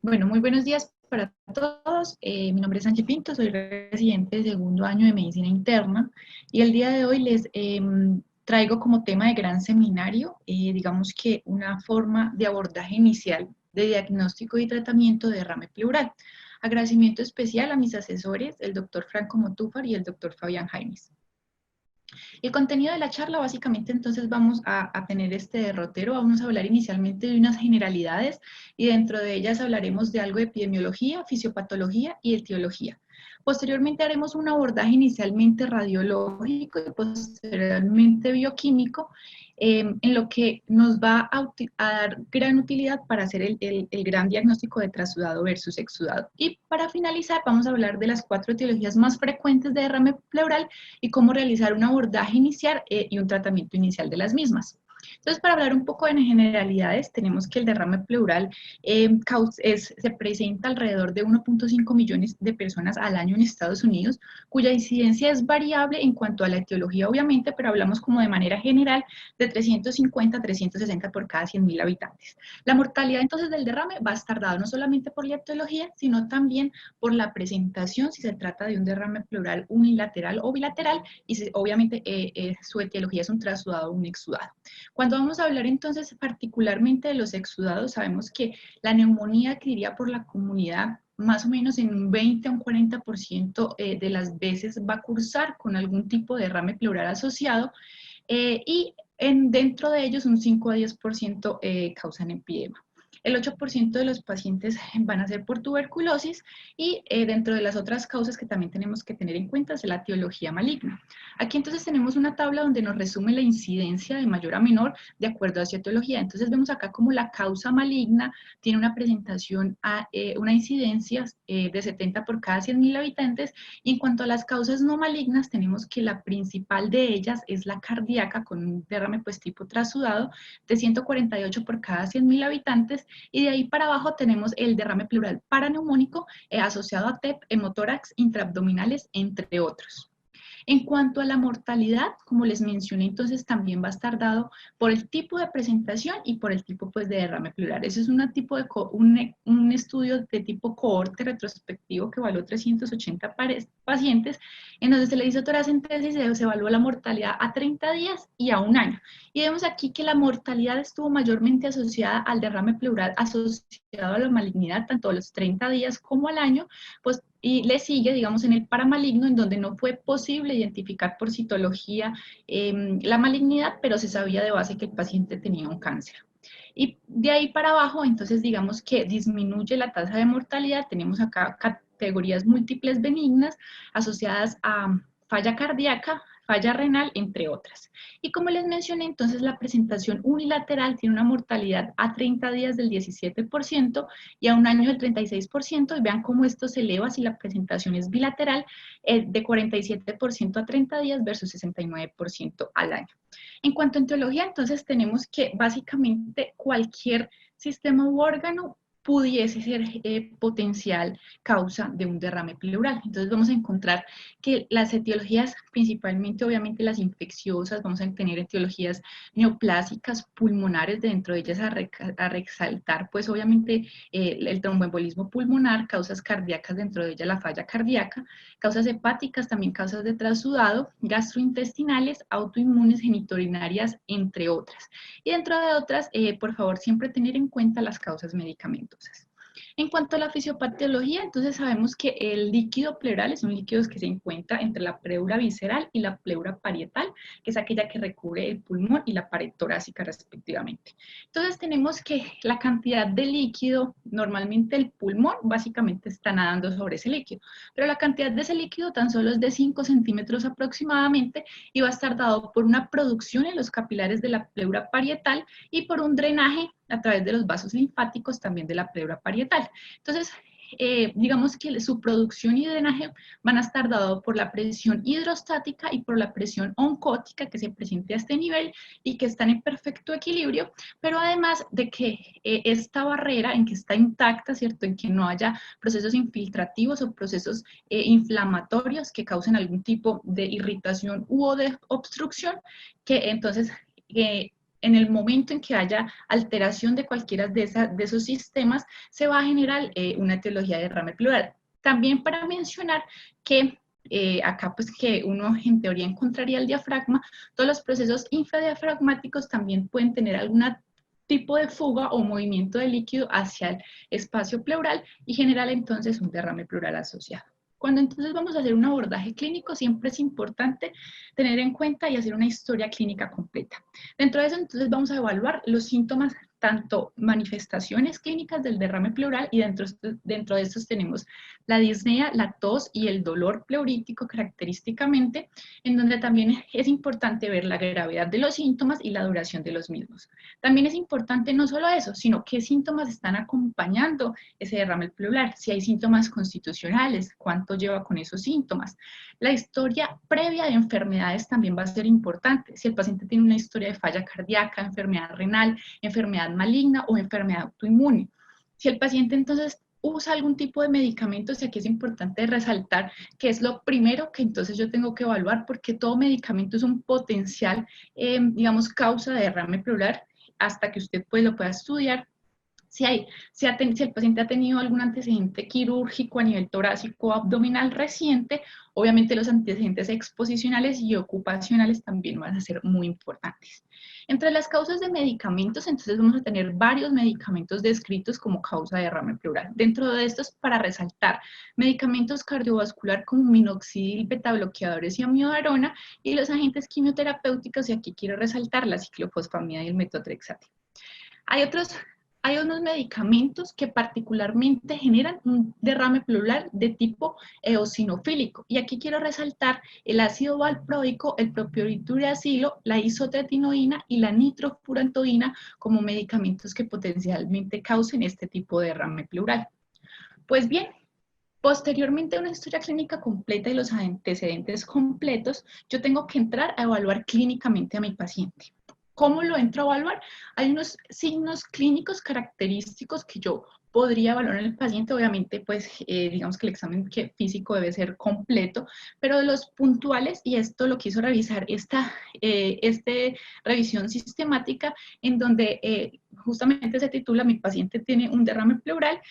Bueno, muy buenos días para todos. Mi nombre es Sánchez Pinto, soy residente de segundo año de Medicina Interna y el día de hoy les traigo como tema de gran seminario, digamos que una forma de abordaje inicial de diagnóstico y tratamiento de derrame pleural. Agradecimiento especial a mis asesores, el doctor Franco Motúfar y el doctor Fabián Jaimes. El contenido de la charla, básicamente, entonces vamos a tener este derrotero. Vamos a hablar inicialmente de unas generalidades y dentro de ellas hablaremos de algo de epidemiología, fisiopatología y etiología. Posteriormente haremos un abordaje inicialmente radiológico y posteriormente bioquímico, en lo que nos va a dar gran utilidad para hacer el gran diagnóstico de trasudado versus exudado. Y para finalizar, vamos a hablar de las 4 etiologías más frecuentes de derrame pleural y cómo realizar un abordaje inicial y un tratamiento inicial de las mismas. Entonces, para hablar un poco de generalidades, tenemos que el derrame pleural se presenta alrededor de 1.5 millones de personas al año en Estados Unidos, cuya incidencia es variable en cuanto a la etiología, obviamente, pero hablamos como de manera general de 350 a 360 por cada 100.000 habitantes. La mortalidad entonces del derrame va a estar dada no solamente por la etiología, sino también por la presentación, si se trata de un derrame pleural unilateral o bilateral, y obviamente su etiología es un trasudado o un exudado. Cuando vamos a hablar entonces particularmente de los exudados, sabemos que la neumonía que iría por la comunidad más o menos en un 20 a un 40% de las veces va a cursar con algún tipo de derrame pleural asociado y dentro de ellos un 5 a 10% causan empedema. El 8% de los pacientes van a ser por tuberculosis y dentro de las otras causas que también tenemos que tener en cuenta es la etiología maligna. Aquí entonces tenemos una tabla donde nos resume la incidencia de mayor a menor de acuerdo a su etiología. Entonces vemos acá como la causa maligna tiene una presentación, una incidencia de 70 por cada 100.000 habitantes, y en cuanto a las causas no malignas tenemos que la principal de ellas es la cardíaca con un derrame pues tipo trasudado de 148 por cada 100.000 habitantes, y de ahí para abajo tenemos el derrame pleural paraneumónico asociado a TEP, hemotórax, intraabdominales, entre otros. En cuanto a la mortalidad, como les mencioné, entonces también va a estar dado por el tipo de presentación y por el tipo pues, de derrame pleural. Ese es un estudio de tipo cohorte retrospectivo que evaluó 380 pacientes, en donde se le hizo toracentesis y se evaluó la mortalidad a 30 días y a un año. Y vemos aquí que la mortalidad estuvo mayormente asociada al derrame pleural asociado a la malignidad, tanto a los 30 días como al año, pues, y le sigue, digamos, en el paramaligno, en donde no fue posible identificar por citología la malignidad, pero se sabía de base que el paciente tenía un cáncer. Y de ahí para abajo, entonces, digamos que disminuye la tasa de mortalidad. Tenemos acá categorías múltiples benignas asociadas a falla cardíaca, falla renal, entre otras. Y como les mencioné, entonces la presentación unilateral tiene una mortalidad a 30 días del 17% y a un año del 36%, y vean cómo esto se eleva si la presentación es bilateral, de 47% a 30 días versus 69% al año. En cuanto a etiología, entonces tenemos que básicamente cualquier sistema u órgano pudiese ser potencial causa de un derrame pleural. Entonces vamos a encontrar que las etiologías, principalmente obviamente las infecciosas, vamos a tener etiologías neoplásicas, pulmonares, dentro de ellas a resaltar pues obviamente el tromboembolismo pulmonar, causas cardíacas, dentro de ellas la falla cardíaca, causas hepáticas, también causas de trasudado, gastrointestinales, autoinmunes, genitourinarias, entre otras. Y dentro de otras, por favor, siempre tener en cuenta las causas medicamentosas. En cuanto a la fisiopatología, entonces sabemos que el líquido pleural es un líquido que se encuentra entre la pleura visceral y la pleura parietal, que es aquella que recubre el pulmón y la pared torácica respectivamente. Entonces tenemos que la cantidad de líquido, normalmente el pulmón básicamente está nadando sobre ese líquido, pero la cantidad de ese líquido tan solo es de 5 centímetros aproximadamente, y va a estar dado por una producción en los capilares de la pleura parietal y por un drenaje a través de los vasos linfáticos también de la pleura parietal. Entonces, digamos que su producción y drenaje van a estar dados por la presión hidrostática y por la presión oncótica que se presente a este nivel y que están en perfecto equilibrio, pero además de que esta barrera en que está intacta, ¿cierto? En que no haya procesos infiltrativos o procesos inflamatorios que causen algún tipo de irritación u o de obstrucción, que entonces en el momento en que haya alteración de cualquiera de esos sistemas, se va a generar una etiología de derrame pleural. También para mencionar que acá pues que uno en teoría encontraría el diafragma, todos los procesos infradiafragmáticos también pueden tener algún tipo de fuga o movimiento de líquido hacia el espacio pleural y generar entonces un derrame pleural asociado. Cuando entonces vamos a hacer un abordaje clínico, siempre es importante tener en cuenta y hacer una historia clínica completa. Dentro de eso, entonces, vamos a evaluar los síntomas, tanto manifestaciones clínicas del derrame pleural, y dentro de estos tenemos la disnea, la tos y el dolor pleurítico característicamente, en donde también es importante ver la gravedad de los síntomas y la duración de los mismos. También es importante no solo eso, sino qué síntomas están acompañando ese derrame pleural, si hay síntomas constitucionales, cuánto lleva con esos síntomas. La historia previa de enfermedades también va a ser importante, si el paciente tiene una historia de falla cardíaca, enfermedad renal, enfermedad maligna o enfermedad autoinmune. Si el paciente entonces usa algún tipo de medicamentos, y aquí es importante resaltar que es lo primero que entonces yo tengo que evaluar, porque todo medicamento es un potencial, digamos, causa de derrame pleural, hasta que usted pues lo pueda estudiar. Si el paciente ha tenido algún antecedente quirúrgico a nivel torácico o abdominal reciente, obviamente los antecedentes exposicionales y ocupacionales también van a ser muy importantes. Entre las causas de medicamentos, entonces vamos a tener varios medicamentos descritos como causa de derrame pleural. Dentro de estos, para resaltar, medicamentos cardiovascular como minoxidil, betabloqueadores y amiodarona, y los agentes quimioterapéuticos, y aquí quiero resaltar la ciclofosfamida y el metotrexate. Hay unos medicamentos que particularmente generan un derrame pleural de tipo eosinofílico. Y aquí quiero resaltar el ácido valproico, el propionidazolo, la isotretinoína y la nitrofurantoína como medicamentos que potencialmente causen este tipo de derrame pleural. Pues bien, posteriormente a una historia clínica completa y los antecedentes completos, yo tengo que entrar a evaluar clínicamente a mi paciente. ¿Cómo lo entro a evaluar? Hay unos signos clínicos característicos que yo podría evaluar en el paciente. Obviamente, pues, digamos que el examen físico debe ser completo, pero de los puntuales, y esto lo quiso revisar esta revisión sistemática, en donde justamente se titula Mi paciente tiene un derrame pleural,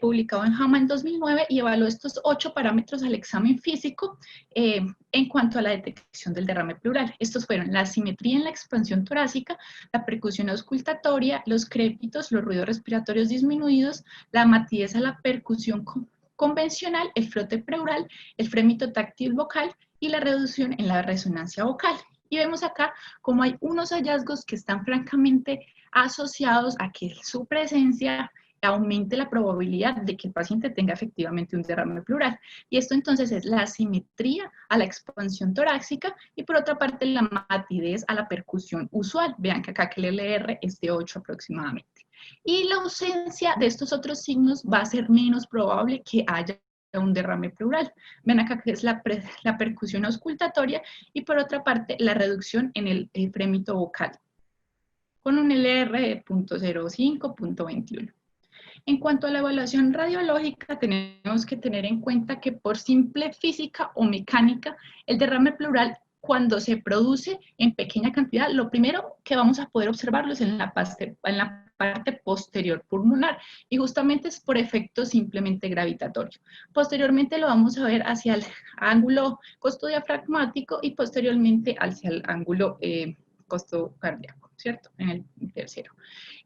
publicado en JAMA en 2009, y evaluó estos 8 parámetros al examen físico en cuanto a la detección del derrame pleural. Estos fueron la simetría en la expansión torácica, la percusión auscultatoria, los crépitos, los ruidos respiratorios disminuidos, la matidez a la percusión convencional, el frote pleural, el frémito táctil vocal y la reducción en la resonancia vocal. Y vemos acá cómo hay unos hallazgos que están francamente asociados a que su presencia aumente la probabilidad de que el paciente tenga efectivamente un derrame pleural. Y esto entonces es la asimetría a la expansión torácica, y por otra parte la matidez a la percusión usual. Vean que acá que el LR es de 8 aproximadamente. Y la ausencia de estos otros signos va a ser menos probable que haya un derrame pleural. Ven acá que es la percusión auscultatoria, y por otra parte la reducción en el frémito vocal, con un LR de 0.05, 0.21. En cuanto a la evaluación radiológica, tenemos que tener en cuenta que por simple física o mecánica, el derrame pleural, cuando se produce en pequeña cantidad, lo primero que vamos a poder observarlo es en la parte posterior pulmonar, y justamente es por efecto simplemente gravitatorio. Posteriormente lo vamos a ver hacia el ángulo costodiafragmático y posteriormente hacia el ángulo costocardíaco, ¿cierto? En el tercero.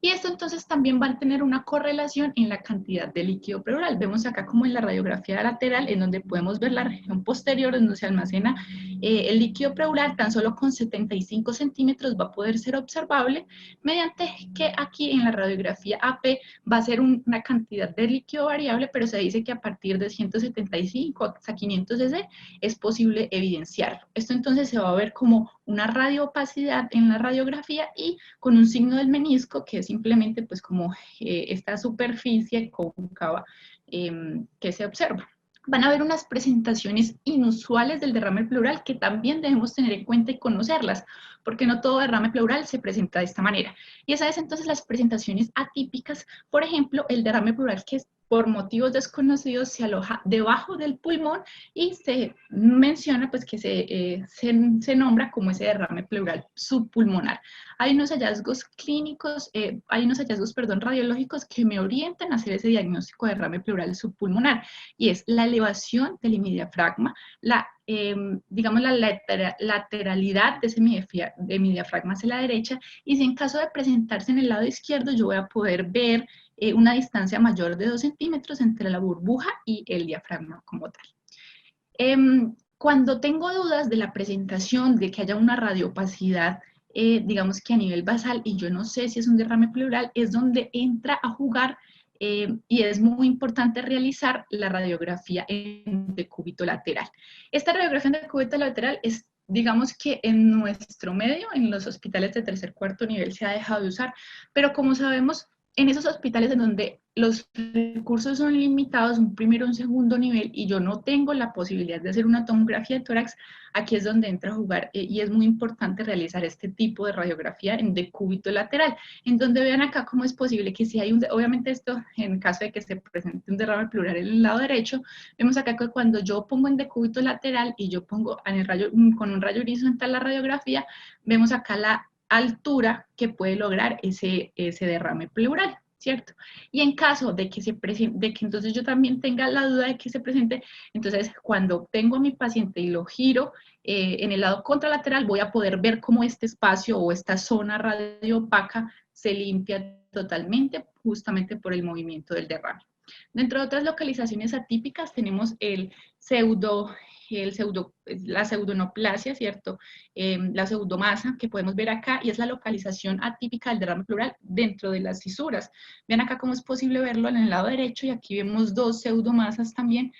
Y esto entonces también va a tener una correlación en la cantidad de líquido pleural. Vemos acá como en la radiografía lateral, en donde podemos ver la región posterior donde se almacena el líquido pleural, tan solo con 75 centímetros va a poder ser observable, mediante que aquí en la radiografía AP va a ser una cantidad de líquido variable, pero se dice que a partir de 175 hasta 500 cc es posible evidenciarlo. Esto entonces se va a ver como una radioopacidad en la radiografía, y con un signo del menisco, que es simplemente pues como esta superficie cóncava que se observa. Van a haber unas presentaciones inusuales del derrame pleural que también debemos tener en cuenta y conocerlas, porque no todo derrame pleural se presenta de esta manera. Y esa es entonces las presentaciones atípicas, por ejemplo, el derrame pleural que por motivos desconocidos se aloja debajo del pulmón y se menciona pues que se nombra como ese derrame pleural subpulmonar. Hay unos hallazgos clínicos, perdón, radiológicos que me orientan a hacer ese diagnóstico de derrame pleural subpulmonar, y es la elevación del hemidiafragma, digamos la lateralidad de ese hemidiafragma hacia la derecha, y si en caso de presentarse en el lado izquierdo yo voy a poder ver una distancia mayor de 2 centímetros entre la burbuja y el diafragma como tal. Cuando tengo dudas de la presentación, de que haya una radiopacidad, digamos que a nivel basal, y yo no sé si es un derrame pleural, es donde entra a jugar y es muy importante realizar la radiografía en decúbito lateral. Esta radiografía en decúbito lateral es, digamos que en nuestro medio, en los hospitales de tercer, cuarto nivel se ha dejado de usar, pero como sabemos, en esos hospitales en donde los recursos son limitados, un primero, un segundo nivel, y yo no tengo la posibilidad de hacer una tomografía de tórax, aquí es donde entra a jugar y es muy importante realizar este tipo de radiografía en decúbito lateral, en donde vean acá cómo es posible que si hay obviamente esto en caso de que se presente un derrame pleural en el lado derecho, vemos acá que cuando yo pongo en decúbito lateral y yo pongo en el rayo, con un rayo horizontal la radiografía, vemos acá la altura que puede lograr ese derrame pleural, ¿cierto? Y en caso de que entonces yo también tenga la duda de que se presente, entonces cuando tengo a mi paciente y lo giro en el lado contralateral, voy a poder ver cómo este espacio o esta zona radioopaca se limpia totalmente justamente por el movimiento del derrame. Dentro de otras localizaciones atípicas tenemos la pseudoneoplasia, ¿cierto? La pseudomasa que podemos ver acá, y es la localización atípica del derrame pleural dentro de las fisuras. Vean acá cómo es posible verlo en el lado derecho, y aquí vemos dos pseudomasas también,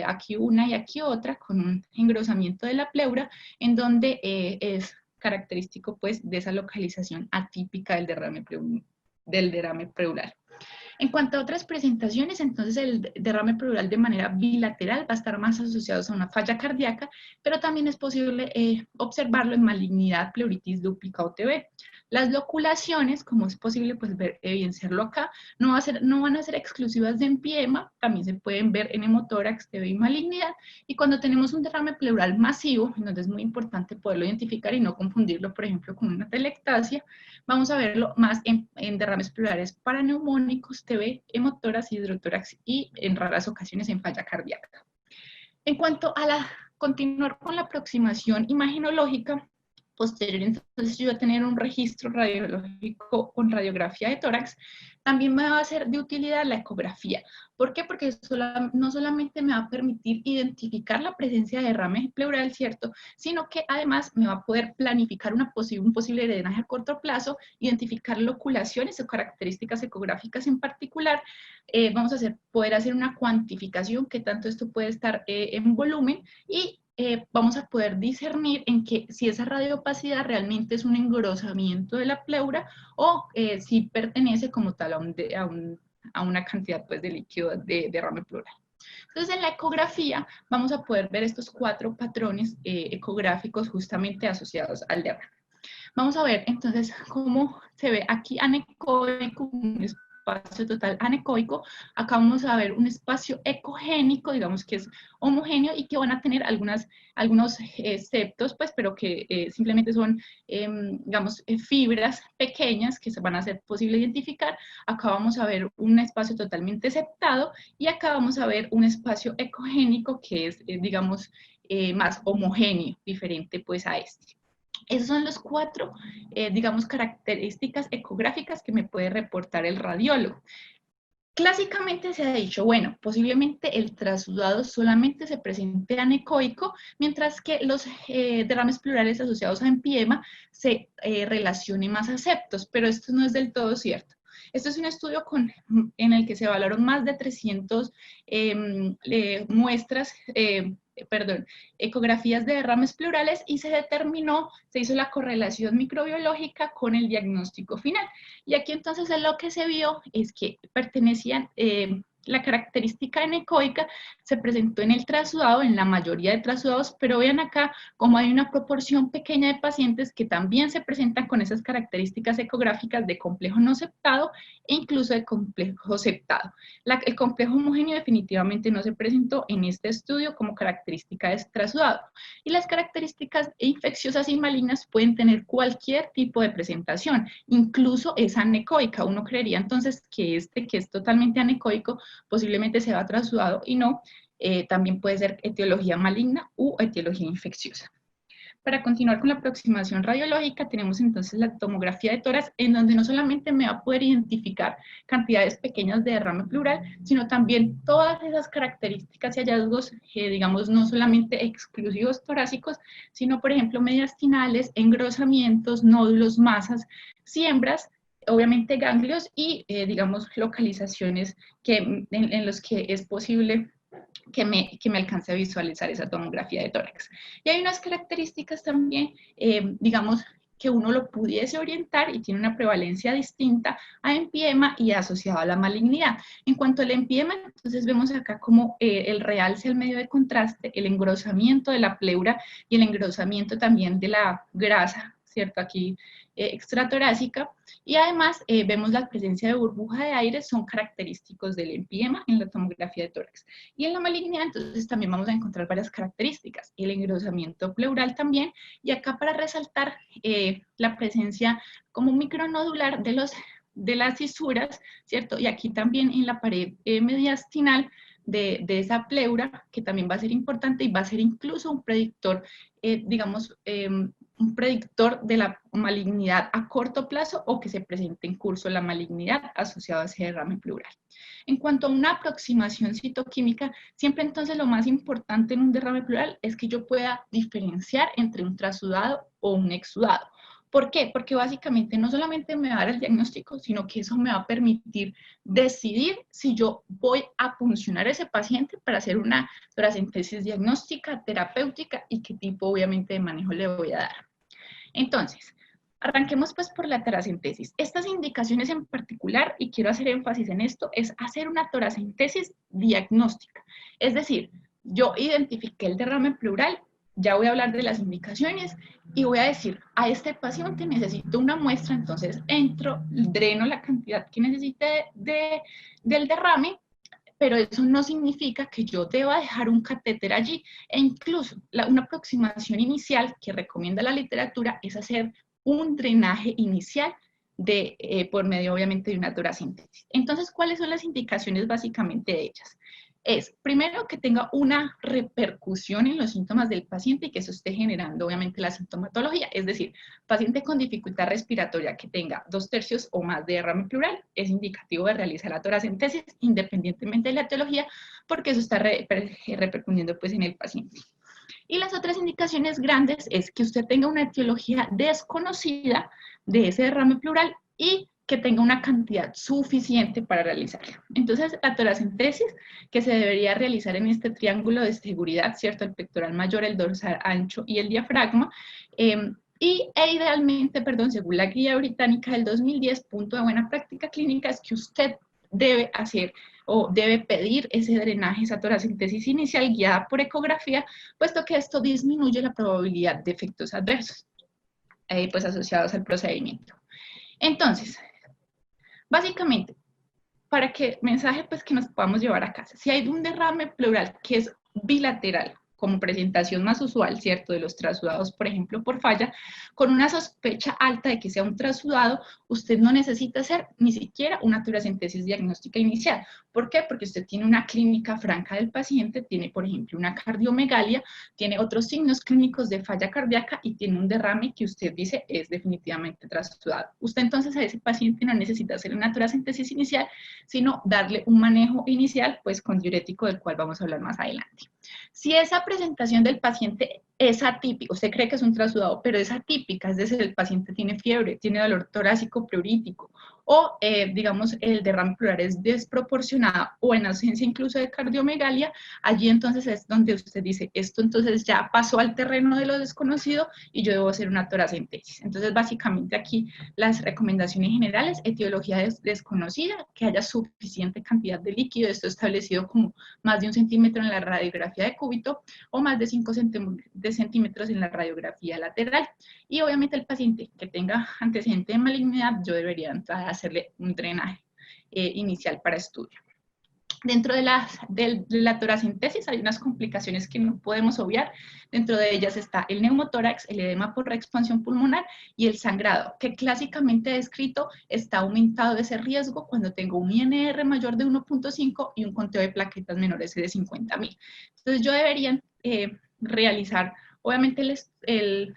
aquí una y aquí otra, con un engrosamiento de la pleura, en donde es característico pues de esa localización atípica del derrame pleural. En cuanto a otras presentaciones, entonces el derrame pleural de manera bilateral va a estar más asociado a una falla cardíaca, pero también es posible observarlo en malignidad, pleuritis dúplica o TB. Las loculaciones, como es posible pues, evidenciarlo acá, no van a ser exclusivas de empiema, también se pueden ver en hemotórax, TB y malignidad, y cuando tenemos un derrame pleural masivo, entonces es muy importante poderlo identificar y no confundirlo, por ejemplo, con una telectasia, vamos a verlo más en derrames pleurales paraneumónicos, TB, hemotórax, hidrotórax y en raras ocasiones en falla cardíaca. En cuanto a continuar con la aproximación imaginológica, posterior entonces yo voy a tener un registro radiológico con radiografía de tórax, también me va a ser de utilidad la ecografía. ¿Por qué? Porque no solamente me va a permitir identificar la presencia de derrame pleural, ¿cierto? Sino que además me va a poder planificar un posible drenaje a corto plazo, identificar loculaciones o características ecográficas en particular. Vamos a poder hacer una cuantificación, que tanto esto puede estar en volumen, y vamos a poder discernir en que si esa radiopacidad realmente es un engrosamiento de la pleura o si pertenece como tal a una cantidad pues, de líquido de derrame pleural. Entonces, en la ecografía vamos a poder ver estos 4 patrones ecográficos justamente asociados al derrame. Vamos a ver entonces cómo se ve aquí anecoico, un espacio total anecoico. Acá vamos a ver un espacio ecogénico, digamos que es homogéneo y que van a tener algunos septos, pues, pero que simplemente son, digamos, fibras pequeñas que se van a ser posible identificar. Acá vamos a ver un espacio totalmente septado y acá vamos a ver un espacio ecogénico que es, digamos, más homogéneo, diferente pues a este. Esos son los 4, digamos, características ecográficas que me puede reportar el radiólogo. Clásicamente se ha dicho, bueno, posiblemente el trasudado solamente se presente anecoico, mientras que los derrames pleurales asociados a empiema se relacionen más a septos, pero esto no es del todo cierto. Este es un estudio en el que se evaluaron más de 300 ecografías de derrames pleurales y se hizo la correlación microbiológica con el diagnóstico final. Y aquí entonces lo que se vio es que pertenecían La característica anecoica se presentó en el trasudado, en la mayoría de trasudados, pero vean acá como hay una proporción pequeña de pacientes que también se presentan con esas características ecográficas de complejo no septado e incluso de complejo septado. El complejo homogéneo definitivamente no se presentó en este estudio como característica de trasudado. Y las características infecciosas y malignas pueden tener cualquier tipo de presentación, incluso es anecoica. Uno creería entonces que que es totalmente anecoico, posiblemente se va trasudado y no, también puede ser etiología maligna u etiología infecciosa. Para continuar con la aproximación radiológica, tenemos entonces la tomografía de tórax, en donde no solamente me va a poder identificar cantidades pequeñas de derrame pleural, sino también todas esas características y hallazgos, digamos, no solamente exclusivos torácicos, sino, por ejemplo, mediastinales, engrosamientos, nódulos, masas, siembras, obviamente ganglios y, digamos, localizaciones en los que es posible que me alcance a visualizar esa tomografía de tórax. Y hay unas características también, digamos, que uno lo pudiese orientar y tiene una prevalencia distinta a empiema y asociado a la malignidad. En cuanto al empiema, entonces vemos acá como el realce al medio de contraste, el engrosamiento de la pleura y el engrosamiento también de la grasa, ¿cierto? Aquí extratorácica, y además vemos la presencia de burbuja de aire, son característicos del empiema en la tomografía de tórax. Y en la malignidad, entonces, también vamos a encontrar varias características, el engrosamiento pleural también, y acá para resaltar la presencia como micronodular de las fisuras, ¿cierto? Y aquí también en la pared mediastinal de esa pleura, que también va a ser importante y va a ser incluso un predictor, digamos, un predictor de la malignidad a corto plazo o que se presente en curso la malignidad asociada a ese derrame pleural. En cuanto a una aproximación citoquímica, siempre entonces lo más importante en un derrame pleural es que yo pueda diferenciar entre un trasudado o un exudado. ¿Por qué? Porque básicamente no solamente me va a dar el diagnóstico, sino que eso me va a permitir decidir si yo voy a puncionar a ese paciente para hacer una toracentesis diagnóstica, terapéutica y qué tipo obviamente de manejo le voy a dar. Entonces, arranquemos pues por la toracentesis. Estas indicaciones en particular, y quiero hacer énfasis en esto, es hacer una toracentesis diagnóstica. Es decir, yo identifiqué el derrame pleural, ya voy a hablar de las indicaciones y voy a decir, a este paciente necesito una muestra, entonces entro, dreno la cantidad que necesite del derrame, pero eso no significa que yo deba dejar un catéter allí. E incluso una aproximación inicial que recomienda la literatura es hacer un drenaje inicial por medio, obviamente, de una toracentesis. Entonces, ¿cuáles son las indicaciones básicamente de ellas? Es, primero, que tenga una repercusión en los síntomas del paciente y que eso esté generando, obviamente, la sintomatología. Es decir, paciente con dificultad respiratoria que tenga 2/3 o más de derrame pleural, es indicativo de realizar la toracentesis independientemente de la etiología, porque eso está repercutiendo pues, en el paciente. Y las otras indicaciones grandes es que usted tenga una etiología desconocida de ese derrame pleural y que tenga una cantidad suficiente para realizarla. Entonces, la toracentesis que se debería realizar en este triángulo de seguridad, ¿cierto? El pectoral mayor, el dorsal ancho y el diafragma, idealmente, perdón, según la guía británica del 2010, punto de buena práctica clínica es que usted debe hacer o debe pedir ese drenaje, esa toracentesis inicial guiada por ecografía, puesto que esto disminuye la probabilidad de efectos adversos, pues asociados al procedimiento. Entonces, básicamente, para que mensaje pues que nos podamos llevar a casa, si hay un derrame pleural que es bilateral, como presentación más usual, ¿cierto? De los trasudados, por ejemplo, por falla, con una sospecha alta de que sea un trasudado, usted no necesita hacer ni siquiera una toracentesis diagnóstica inicial. ¿Por qué? Porque usted tiene una clínica franca del paciente, tiene, por ejemplo, una cardiomegalia, tiene otros signos clínicos de falla cardíaca y tiene un derrame que usted dice es definitivamente trasudado. Usted entonces a ese paciente no necesita hacer una toracentesis inicial, sino darle un manejo inicial, pues con diurético, del cual vamos a hablar más adelante. Si esa presentación del paciente es atípica, usted cree que es un trasudado, pero es atípica, es decir, el paciente tiene fiebre, tiene dolor torácico pleurítico, o digamos el derrame pleural es desproporcionado o en ausencia incluso de cardiomegalia, allí entonces es donde usted dice, esto entonces ya pasó al terreno de lo desconocido y yo debo hacer una toracentesis. Entonces básicamente aquí las recomendaciones generales, etiología desconocida, que haya suficiente cantidad de líquido, esto establecido como más de 1 centímetro en la radiografía de cúbito o más de 5 centímetros en la radiografía lateral. Y obviamente el paciente que tenga antecedente de malignidad, yo debería entrar a hacerle un drenaje inicial para estudio. Dentro de la toracentesis hay unas complicaciones que no podemos obviar. Dentro de ellas está el neumotórax, el edema por reexpansión pulmonar y el sangrado, que clásicamente descrito está aumentado ese riesgo cuando tengo un INR mayor de 1.5 y un conteo de plaquetas menores de 50.000. Entonces yo debería realizar, obviamente, el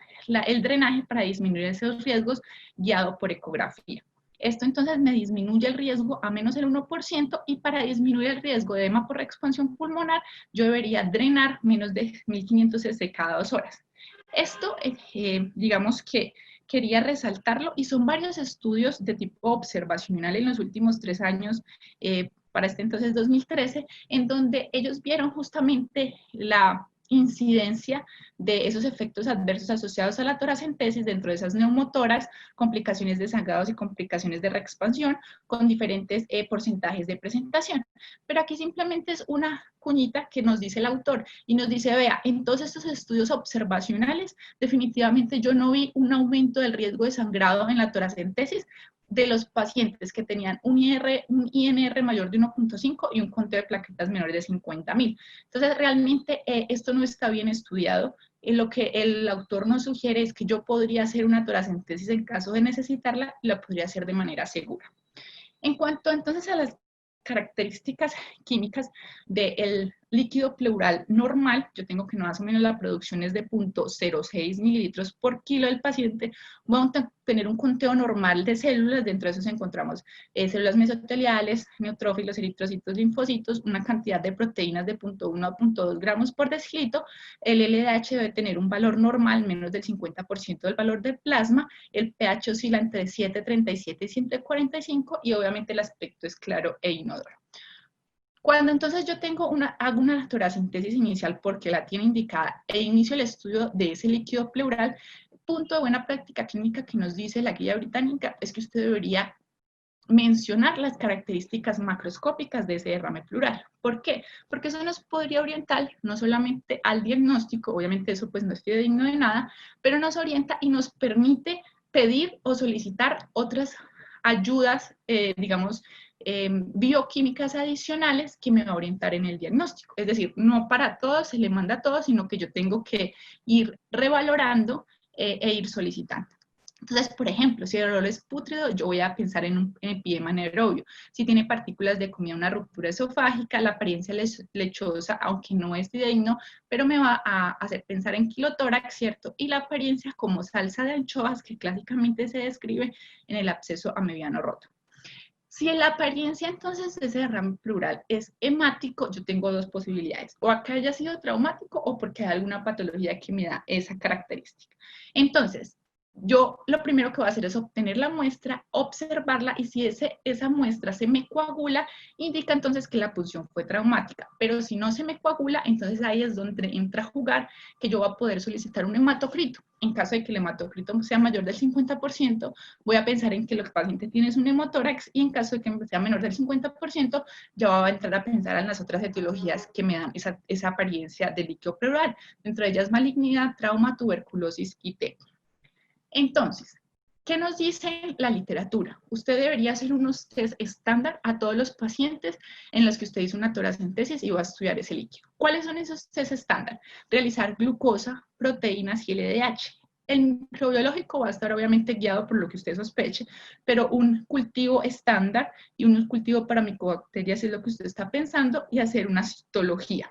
drenaje para disminuir esos riesgos guiado por ecografía. Esto entonces me disminuye el riesgo a menos el 1% y para disminuir el riesgo de edema por expansión pulmonar, yo debería drenar menos de 1500 cc cada 2 horas. Esto, digamos que quería resaltarlo y son varios estudios de tipo observacional en los últimos 3 años, para este entonces 2013, en donde ellos vieron justamente la incidencia de esos efectos adversos asociados a la toracentesis dentro de esas neumotoras, complicaciones de sangrados y complicaciones de reexpansión con diferentes porcentajes de presentación. Pero aquí simplemente es una cuñita que nos dice el autor y nos dice, vea, en todos estos estudios observacionales, definitivamente yo no vi un aumento del riesgo de sangrado en la toracentesis de los pacientes que tenían un INR mayor de 1.5 y un conteo de plaquetas menores de 50.000. Entonces, realmente esto no está bien estudiado. Lo que el autor nos sugiere es que yo podría hacer una toracentesis en caso de necesitarla, la podría hacer de manera segura. En cuanto entonces a las características químicas del líquido pleural normal, yo tengo que más o menos la producción es de 0.06 mililitros por kilo del paciente, vamos a tener un conteo normal de células, dentro de esos encontramos células mesoteliales, neutrófilos, eritrocitos, linfocitos, una cantidad de proteínas de 0.1 a 0.2 gramos por decilitro, el LDH debe tener un valor normal, menos del 50% del valor del plasma, el pH oscila entre 7.37 y 7.45 y obviamente el aspecto es claro e inodoro. Cuando entonces yo hago una toracentesis inicial porque la tiene indicada e inicio el estudio de ese líquido pleural, punto de buena práctica clínica que nos dice la guía británica es que usted debería mencionar las características macroscópicas de ese derrame pleural. ¿Por qué? Porque eso nos podría orientar no solamente al diagnóstico, obviamente eso pues no es fidedigno de nada, pero nos orienta y nos permite pedir o solicitar otras ayudas, digamos, bioquímicas adicionales que me va a orientar en el diagnóstico. Es decir, no para todos se le manda a todos, sino que yo tengo que ir revalorando e ir solicitando. Entonces, por ejemplo, si el olor es pútrido, yo voy a pensar en un empedema anaerobio. Si tiene partículas de comida, una ruptura esofágica, la apariencia lechosa, aunque no es fidedigno, pero me va a hacer pensar en quilotórax, ¿cierto? Y la apariencia como salsa de anchoas, que clásicamente se describe en el absceso amebiano roto. Si la apariencia entonces de ese derrame pleural es hemático, yo tengo dos posibilidades, o acá haya sido traumático o porque hay alguna patología que me da esa característica. Entonces, yo lo primero que voy a hacer es obtener la muestra, observarla y si esa muestra se me coagula, indica entonces que la punción fue traumática. Pero si no se me coagula, entonces ahí es donde entra a jugar que yo voy a poder solicitar un hematocrito. En caso de que el hematocrito sea mayor del 50%, voy a pensar en que el paciente tiene un neumotórax y en caso de que sea menor del 50%, ya voy a entrar a pensar en las otras etiologías que me dan esa apariencia de líquido pleural, entre ellas malignidad, trauma, tuberculosis y TEP. Entonces, ¿qué nos dice la literatura? Usted debería hacer unos test estándar a todos los pacientes en los que usted hizo una toracentesis y va a estudiar ese líquido. ¿Cuáles son esos test estándar? Realizar glucosa, proteínas y LDH. El microbiológico va a estar obviamente guiado por lo que usted sospeche, pero un cultivo estándar y un cultivo para micobacterias es lo que usted está pensando y hacer una citología.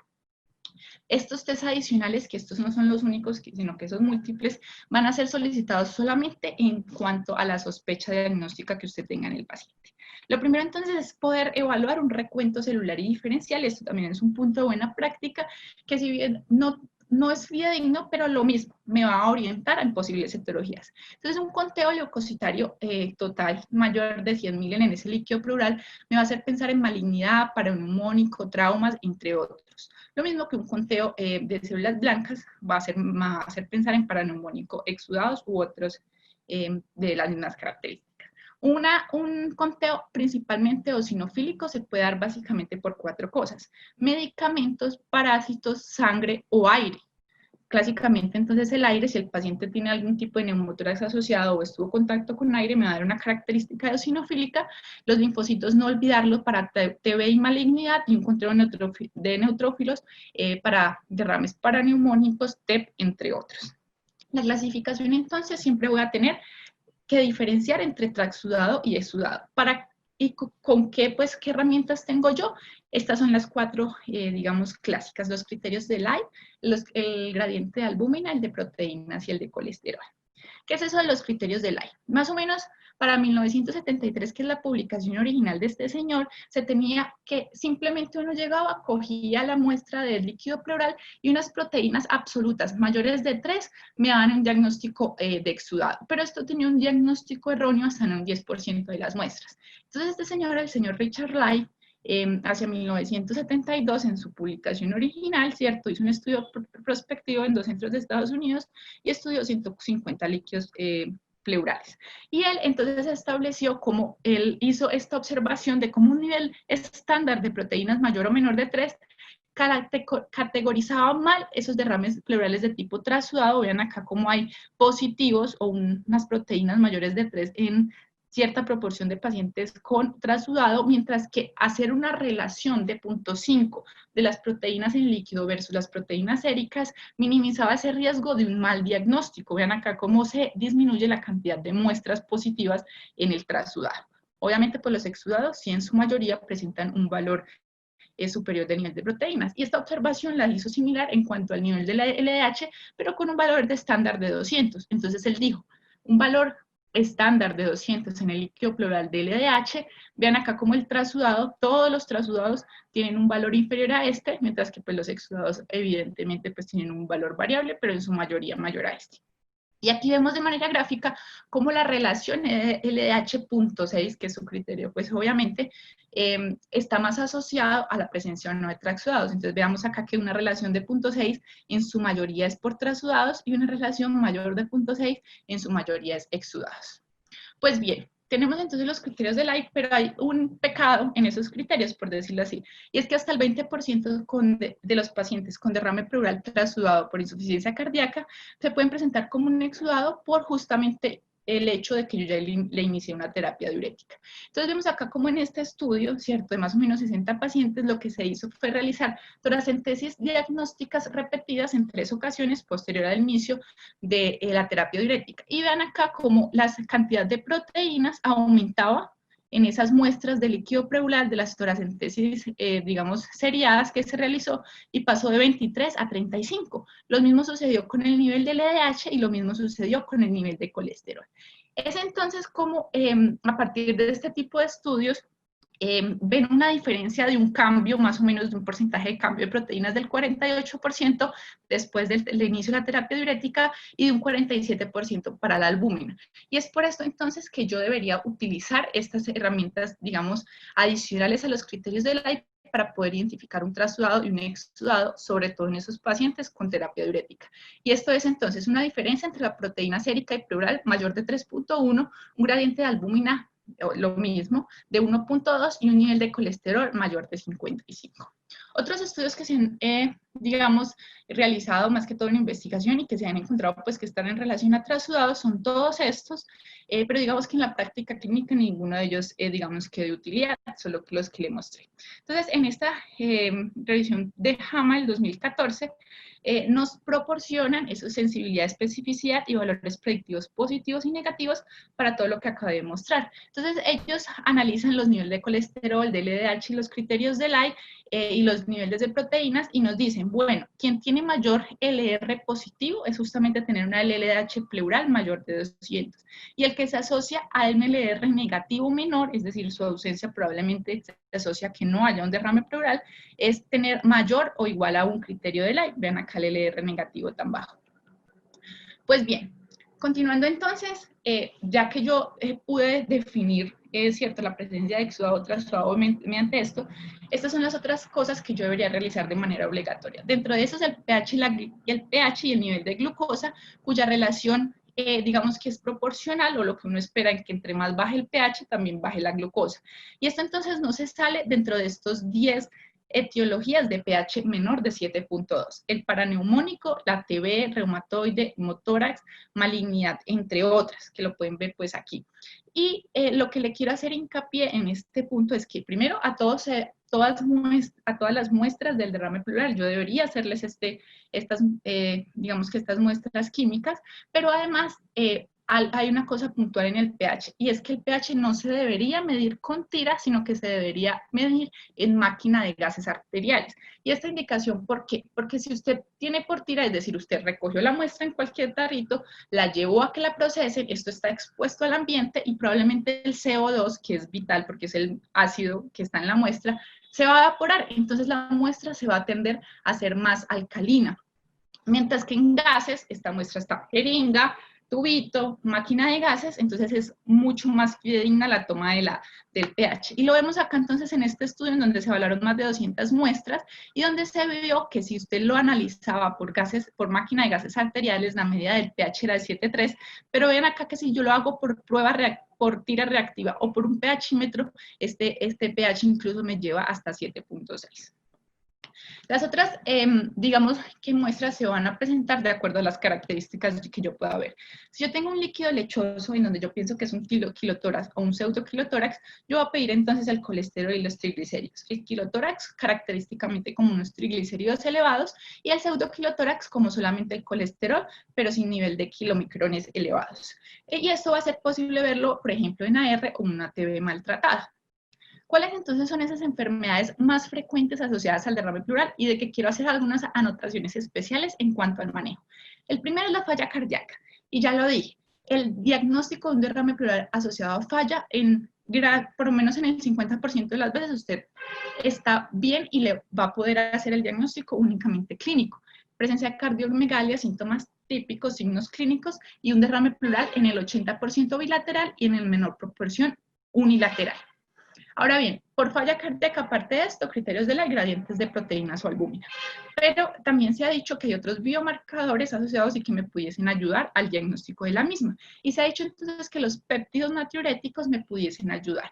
Estos test adicionales, que estos no son los únicos, sino que esos múltiples, van a ser solicitados solamente en cuanto a la sospecha diagnóstica que usted tenga en el paciente. Lo primero entonces es poder evaluar un recuento celular y diferencial. Esto también es un punto de buena práctica, que si bien no no es fidedigno, pero lo mismo, me va a orientar en posibles etiologías. Entonces, un conteo leucocitario total mayor de 100.000 en ese líquido pleural me va a hacer pensar en malignidad, paraneumónico, traumas, entre otros. Lo mismo que un conteo de células blancas va a hacer pensar en paraneumónico, exudados u otros de las mismas características. Un conteo principalmente eosinofílico se puede dar básicamente por 4 cosas: medicamentos, parásitos, sangre o aire. Clásicamente, entonces, el aire, si el paciente tiene algún tipo de neumotórax asociado o estuvo en contacto con aire, me va a dar una característica eosinofílica. Los linfocitos, no olvidarlo, para TB y malignidad, y un conteo de neutrófilos para derrames paraneumónicos, TEP, entre otros. La clasificación, entonces, siempre voy a tener que diferenciar entre transudado y exudado. ¿Y con qué, pues, qué herramientas tengo yo? Estas son las 4, digamos, clásicas: los criterios de Lai, el gradiente de albúmina, el de proteínas y el de colesterol. ¿Qué es eso de los criterios de Lai? Más o menos para 1973, que es la publicación original de este señor, se tenía que simplemente uno llegaba, cogía la muestra del líquido pleural y unas proteínas absolutas mayores de 3 me daban un diagnóstico de exudado. Pero esto tenía un diagnóstico erróneo hasta en un 10% de las muestras. Entonces este señor, el señor Richard Lai, hacia 1972, en su publicación original, ¿cierto?, hizo un estudio prospectivo en 2 centros de Estados Unidos y estudió 150 líquidos pleurales. Y él entonces estableció cómo él hizo esta observación de cómo un nivel estándar de proteínas mayor o menor de 3 categorizaba mal esos derrames pleurales de tipo trasudado. Vean acá cómo hay positivos o unas proteínas mayores de 3 en cierta proporción de pacientes con trasudado, mientras que hacer una relación de 0.5 de las proteínas en líquido versus las proteínas séricas minimizaba ese riesgo de un mal diagnóstico. Vean acá cómo se disminuye la cantidad de muestras positivas en el trasudado. Obviamente, pues los exudados sí en su mayoría presentan un valor superior del nivel de proteínas. Y esta observación la hizo similar en cuanto al nivel de la LDH, pero con un valor de estándar de 200. Entonces él dijo, un valor estándar de 200 en el líquido pleural de LDH, vean acá como el trasudado, todos los trasudados tienen un valor inferior a este, mientras que pues los exudados evidentemente pues tienen un valor variable, pero en su mayoría mayor a este. Y aquí vemos de manera gráfica cómo la relación LDH.6, que es su criterio, pues obviamente está más asociado a la presencia o no de trasudados. Entonces veamos acá que una relación de 0.6 en su mayoría es por trasudados y una relación mayor de 0.6 en su mayoría es exudados. Pues bien, tenemos entonces los criterios de Lai, pero hay un pecado en esos criterios, por decirlo así, y es que hasta el 20% de los pacientes con derrame pleural trasudado por insuficiencia cardíaca se pueden presentar como un exudado por justamente el hecho de que yo ya le inicié una terapia diurética. Entonces vemos acá como en este estudio, ¿cierto?, de más o menos 60 pacientes, lo que se hizo fue realizar toracentesis diagnósticas repetidas en 3 ocasiones posterior al inicio de la terapia diurética. Y vean acá cómo la cantidad de proteínas aumentaba en esas muestras de líquido pleural de las toracentesis, digamos, seriadas que se realizó, y pasó de 23 a 35. Lo mismo sucedió con el nivel de LDH y lo mismo sucedió con el nivel de colesterol. Es entonces como a partir de este tipo de estudios ven una diferencia de un cambio, más o menos de un porcentaje de cambio de proteínas del 48% después del inicio de la terapia diurética y de un 47% para la albúmina. Y es por esto entonces que yo debería utilizar estas herramientas, digamos, adicionales a los criterios de Lai para poder identificar un trasudado y un exudado, sobre todo en esos pacientes con terapia diurética. Y esto es entonces una diferencia entre la proteína sérica y pleural mayor de 3.1, un gradiente de albúmina lo mismo, de 1.2 y un nivel de colesterol mayor de 55. Otros estudios que se han, digamos, realizado más que todo en investigación y que se han encontrado pues que están en relación a trasudados son todos estos, pero digamos que en la práctica clínica ninguno de ellos, digamos, que de utilidad, solo que los que le mostré. Entonces, en esta revisión de JAMA del 2014, nos proporcionan eso, sensibilidad, especificidad y valores predictivos positivos y negativos para todo lo que acabé de mostrar. Entonces, ellos analizan los niveles de colesterol, de LDH y los criterios de Lai, y los niveles de proteínas y nos dicen, bueno, quien tiene mayor LR positivo es justamente tener una LLH pleural mayor de 200. Y el que se asocia a un LR negativo menor, es decir, su ausencia probablemente se asocia a que no haya un derrame pleural, es tener mayor o igual a un criterio de Leib. Vean acá el LR negativo tan bajo. Pues bien, continuando entonces, ya que yo pude definir, cierto, la presencia de exudado trasudado mediante esto, estas son las otras cosas que yo debería realizar de manera obligatoria. Dentro de eso es el pH y el nivel de glucosa, cuya relación, digamos que es proporcional, o lo que uno espera es que entre más baje el pH, también baje la glucosa. Y esto entonces no se sale dentro de estos 10 etiologías de pH menor de 7.2, el paraneumónico, la TB, reumatoide, motórax, malignidad, entre otras, que lo pueden ver pues aquí. Y lo que le quiero hacer hincapié en este punto es que primero a todas las muestras del derrame pleural yo debería hacerles digamos que estas muestras químicas, pero además hay una cosa puntual en el pH, y es que el pH no se debería medir con tira, sino que se debería medir en máquina de gases arteriales. Y esta indicación, ¿por qué? Porque si usted tiene por tira, es decir, usted recogió la muestra en cualquier tarrito, la llevó a que la procesen, esto está expuesto al ambiente y probablemente el CO2, que es vital porque es el ácido que está en la muestra, se va a evaporar, entonces la muestra se va a tender a ser más alcalina. Mientras que en gases, esta muestra está jeringa, tubito, máquina de gases, entonces es mucho más fidedigna la toma del pH. Y lo vemos acá entonces en este estudio en donde se evaluaron más de 200 muestras y donde se vio que si usted lo analizaba por máquina de gases arteriales, la medida del pH era de 7.3, pero ven acá que si yo lo hago por por tira reactiva o por un pHímetro, este pH incluso me lleva hasta 7.6. Las otras, digamos, que muestras se van a presentar de acuerdo a las características que yo pueda ver. Si yo tengo un líquido lechoso en donde yo pienso que es un kilotórax o un pseudokilotórax, yo voy a pedir entonces el colesterol y los triglicéridos. El kilotórax característicamente como unos triglicéridos elevados y el pseudokilotórax como solamente el colesterol, pero sin nivel de kilomicrones elevados. Y esto va a ser posible verlo, por ejemplo, en AR o en una TB maltratada. ¿Cuáles entonces son esas enfermedades más frecuentes asociadas al derrame pleural y de que quiero hacer algunas anotaciones especiales en cuanto al manejo? El primero es la falla cardíaca, y ya lo dije, el diagnóstico de un derrame pleural asociado a falla, por lo menos en el 50% de las veces usted está bien y le va a poder hacer el diagnóstico únicamente clínico. Presencia de cardiomegalia, síntomas típicos, signos clínicos, y un derrame pleural en el 80% bilateral y en el menor proporción unilateral. Ahora bien, por falla cardíaca, aparte de esto, criterios de la gradientes de proteínas o albúmina. Pero también se ha dicho que hay otros biomarcadores asociados y que me pudiesen ayudar al diagnóstico de la misma. Y se ha dicho entonces que los péptidos natriuréticos me pudiesen ayudar.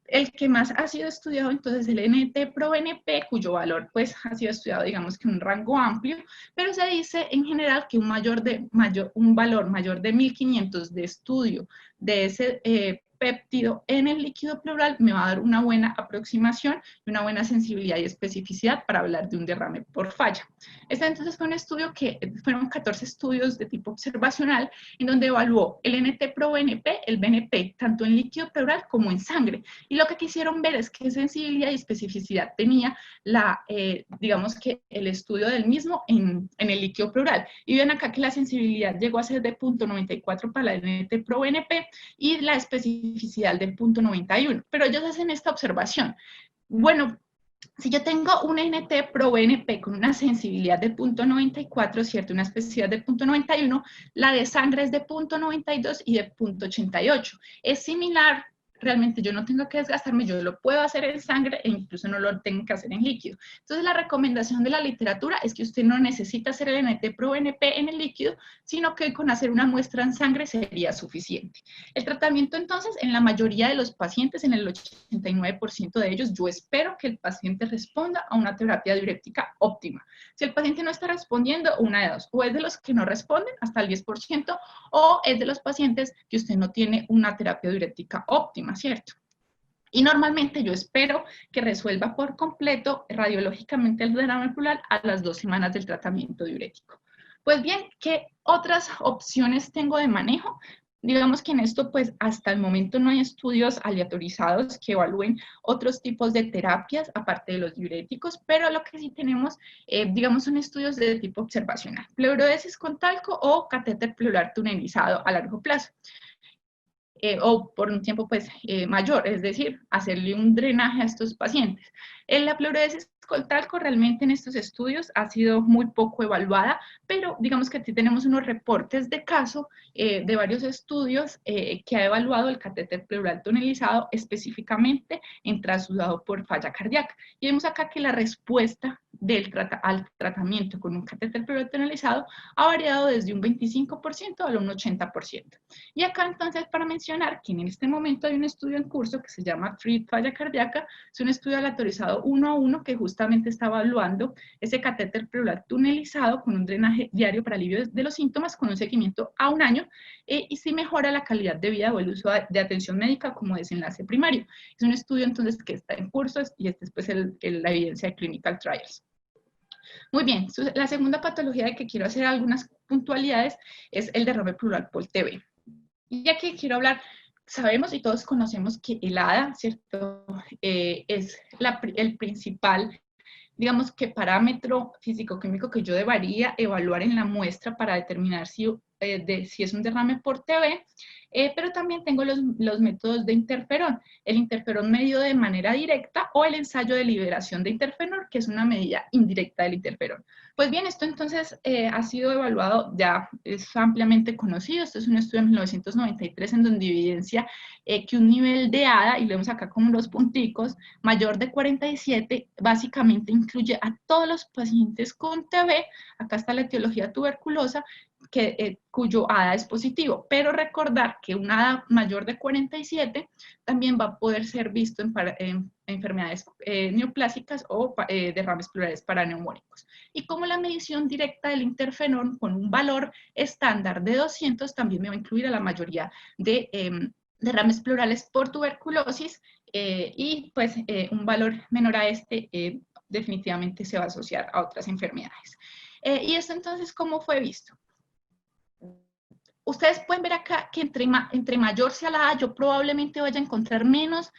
El que más ha sido estudiado entonces es el NT-proBNP, cuyo valor pues ha sido estudiado digamos que en un rango amplio, pero se dice en general que un valor mayor de 1500 de estudio de ese péptido en el líquido pleural me va a dar una buena aproximación y una buena sensibilidad y especificidad para hablar de un derrame por falla. Este entonces fue un estudio que fueron 14 estudios de tipo observacional en donde evaluó el NT-proBNP, el BNP, tanto en líquido pleural como en sangre. Y lo que quisieron ver es qué sensibilidad y especificidad tenía digamos que el estudio del mismo en el líquido pleural. Y ven acá que la sensibilidad llegó a ser de 0.94 para el NT-proBNP y la especificidad del 0.91. Pero ellos hacen esta observación. Bueno, si yo tengo un NT-proBNP con una sensibilidad de 0.94, ¿cierto? Una especificidad de 0.91, la de sangre es de 0.92 y de 0.88. Es similar, realmente yo no tengo que desgastarme, yo lo puedo hacer en sangre e incluso no lo tengo que hacer en líquido. Entonces la recomendación de la literatura es que usted no necesita hacer el NT-proBNP en el líquido, sino que con hacer una muestra en sangre sería suficiente. El tratamiento entonces, en la mayoría de los pacientes, en el 89% de ellos, yo espero que el paciente responda a una terapia diurética óptima. Si el paciente no está respondiendo, una de dos, o es de los que no responden, hasta el 10%, o es de los pacientes que usted no tiene una terapia diurética óptima, ¿cierto? Y normalmente yo espero que resuelva por completo radiológicamente el derrame pleural a las 2 semanas del tratamiento diurético. Pues bien, ¿qué otras opciones tengo de manejo? Digamos que en esto, pues hasta el momento no hay estudios aleatorizados que evalúen otros tipos de terapias, aparte de los diuréticos, pero lo que sí tenemos, digamos, son estudios de tipo observacional, pleurodesis con talco o catéter pleural tunelizado a largo plazo. O por un tiempo pues, mayor, es decir, hacerle un drenaje a estos pacientes. La pleurodesis con talco realmente en estos estudios ha sido muy poco evaluada, pero digamos que aquí tenemos unos reportes de caso de varios estudios que ha evaluado el catéter pleural tunelizado específicamente en trasudado por falla cardíaca. Y vemos acá que la respuesta al tratamiento con un catéter pleural tunelizado ha variado desde un 25% a un 80%. Y acá entonces para mencionar que en este momento hay un estudio en curso que se llama FREED falla cardíaca, es un estudio aleatorizado 1 a 1 que justamente está evaluando ese catéter pleural tunelizado con un drenaje diario para alivio de los síntomas con un seguimiento a un año y si mejora la calidad de vida o el uso de atención médica como desenlace primario. Es un estudio entonces que está en curso y este es pues la evidencia de clinical trials. Muy bien, la segunda patología de que quiero hacer algunas puntualidades es el derrame pleural por TB. Y ya que quiero hablar, sabemos y todos conocemos que el ADA, ¿cierto? Es el principal, digamos que parámetro físico-químico que yo debería evaluar en la muestra para determinar si es un derrame por TB, pero también tengo los métodos de interferón. El interferón medido de manera directa o el ensayo de liberación de interferón, que es una medida indirecta del interferón. Pues bien, esto entonces ha sido evaluado, ya es ampliamente conocido. Esto es un estudio de 1993 en donde evidencia que un nivel de ADA, y lo vemos acá como los punticos, mayor de 47, básicamente incluye a todos los pacientes con TB, acá está la etiología tuberculosa, cuyo ADA es positivo, pero recordar que un ADA mayor de 47 también va a poder ser visto en enfermedades neoplásicas o derrames pleurales paraneumónicos. Y como la medición directa del interferón con un valor estándar de 200 también me va a incluir a la mayoría de derrames pleurales por tuberculosis y pues un valor menor a este definitivamente se va a asociar a otras enfermedades. Y esto entonces, ¿cómo fue visto? Ustedes pueden ver acá que entre mayor sea la ADA, yo probablemente vaya a encontrar menos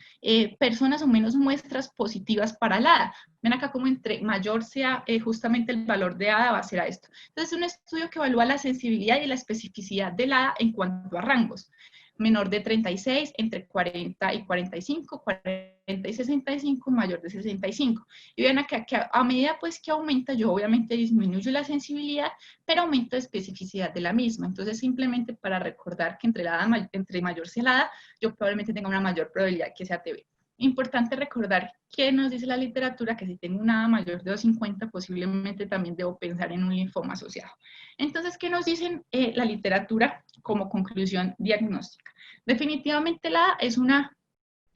personas o menos muestras positivas para la ADA. Ven acá como entre mayor sea justamente el valor de ADA va a ser a esto. Entonces es un estudio que evalúa la sensibilidad y la especificidad de la ADA en cuanto a rangos. Menor de 36, entre 40 y 45, 40 y 65, mayor de 65. Y vean acá que a medida pues que aumenta, yo obviamente disminuyo la sensibilidad, pero aumento de especificidad de la misma. Entonces, simplemente para recordar que entre mayor sea la edad, yo probablemente tenga una mayor probabilidad que sea TB. Importante recordar que nos dice la literatura que si tengo una ADA mayor de 250, posiblemente también debo pensar en un linfoma asociado. Entonces, ¿qué nos dicen la literatura como conclusión diagnóstica? Definitivamente la ADA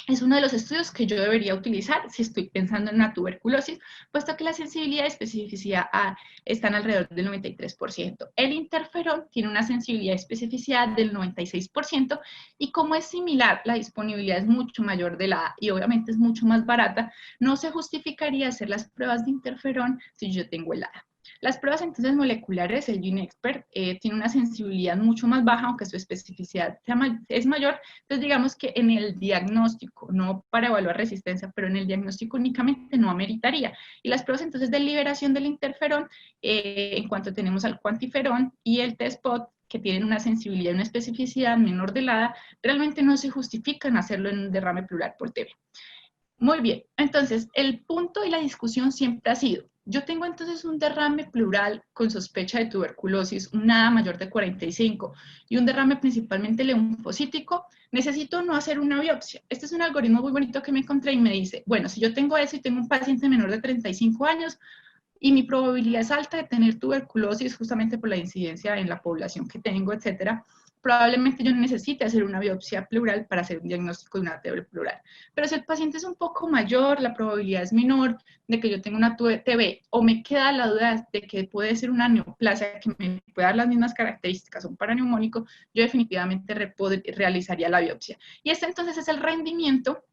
es uno de los estudios que yo debería utilizar si estoy pensando en una tuberculosis, puesto que la sensibilidad y especificidad están alrededor del 93%. El interferón tiene una sensibilidad y especificidad del 96% y como es similar, la disponibilidad es mucho mayor de la A y obviamente es mucho más barata, no se justificaría hacer las pruebas de interferón si yo tengo el ADA. Las pruebas entonces moleculares, el GeneXpert, tiene una sensibilidad mucho más baja, aunque su especificidad es mayor. Entonces digamos que en el diagnóstico, no para evaluar resistencia, pero en el diagnóstico únicamente no ameritaría. Y las pruebas entonces de liberación del interferón, en cuanto tenemos al cuantiferón y el TSPOT, que tienen una sensibilidad y una especificidad menor de la ADA, realmente no se justifican hacerlo en un derrame pleural por TB. Muy bien, entonces el punto y la discusión siempre ha sido, yo tengo entonces un derrame pleural con sospecha de tuberculosis, un ADA mayor de 45 y un derrame principalmente linfocítico, necesito no hacer una biopsia. Este es un algoritmo muy bonito que me encontré y me dice, bueno, si yo tengo eso y tengo un paciente menor de 35 años y mi probabilidad es alta de tener tuberculosis justamente por la incidencia en la población que tengo, etcétera, probablemente yo necesite hacer una biopsia pleural para hacer un diagnóstico de una TB pleural. Pero si el paciente es un poco mayor, la probabilidad es menor de que yo tenga una TB, o me queda la duda de que puede ser una neoplasia que me pueda dar las mismas características, un paraneumónico, yo definitivamente realizaría la biopsia. Y este entonces es el rendimiento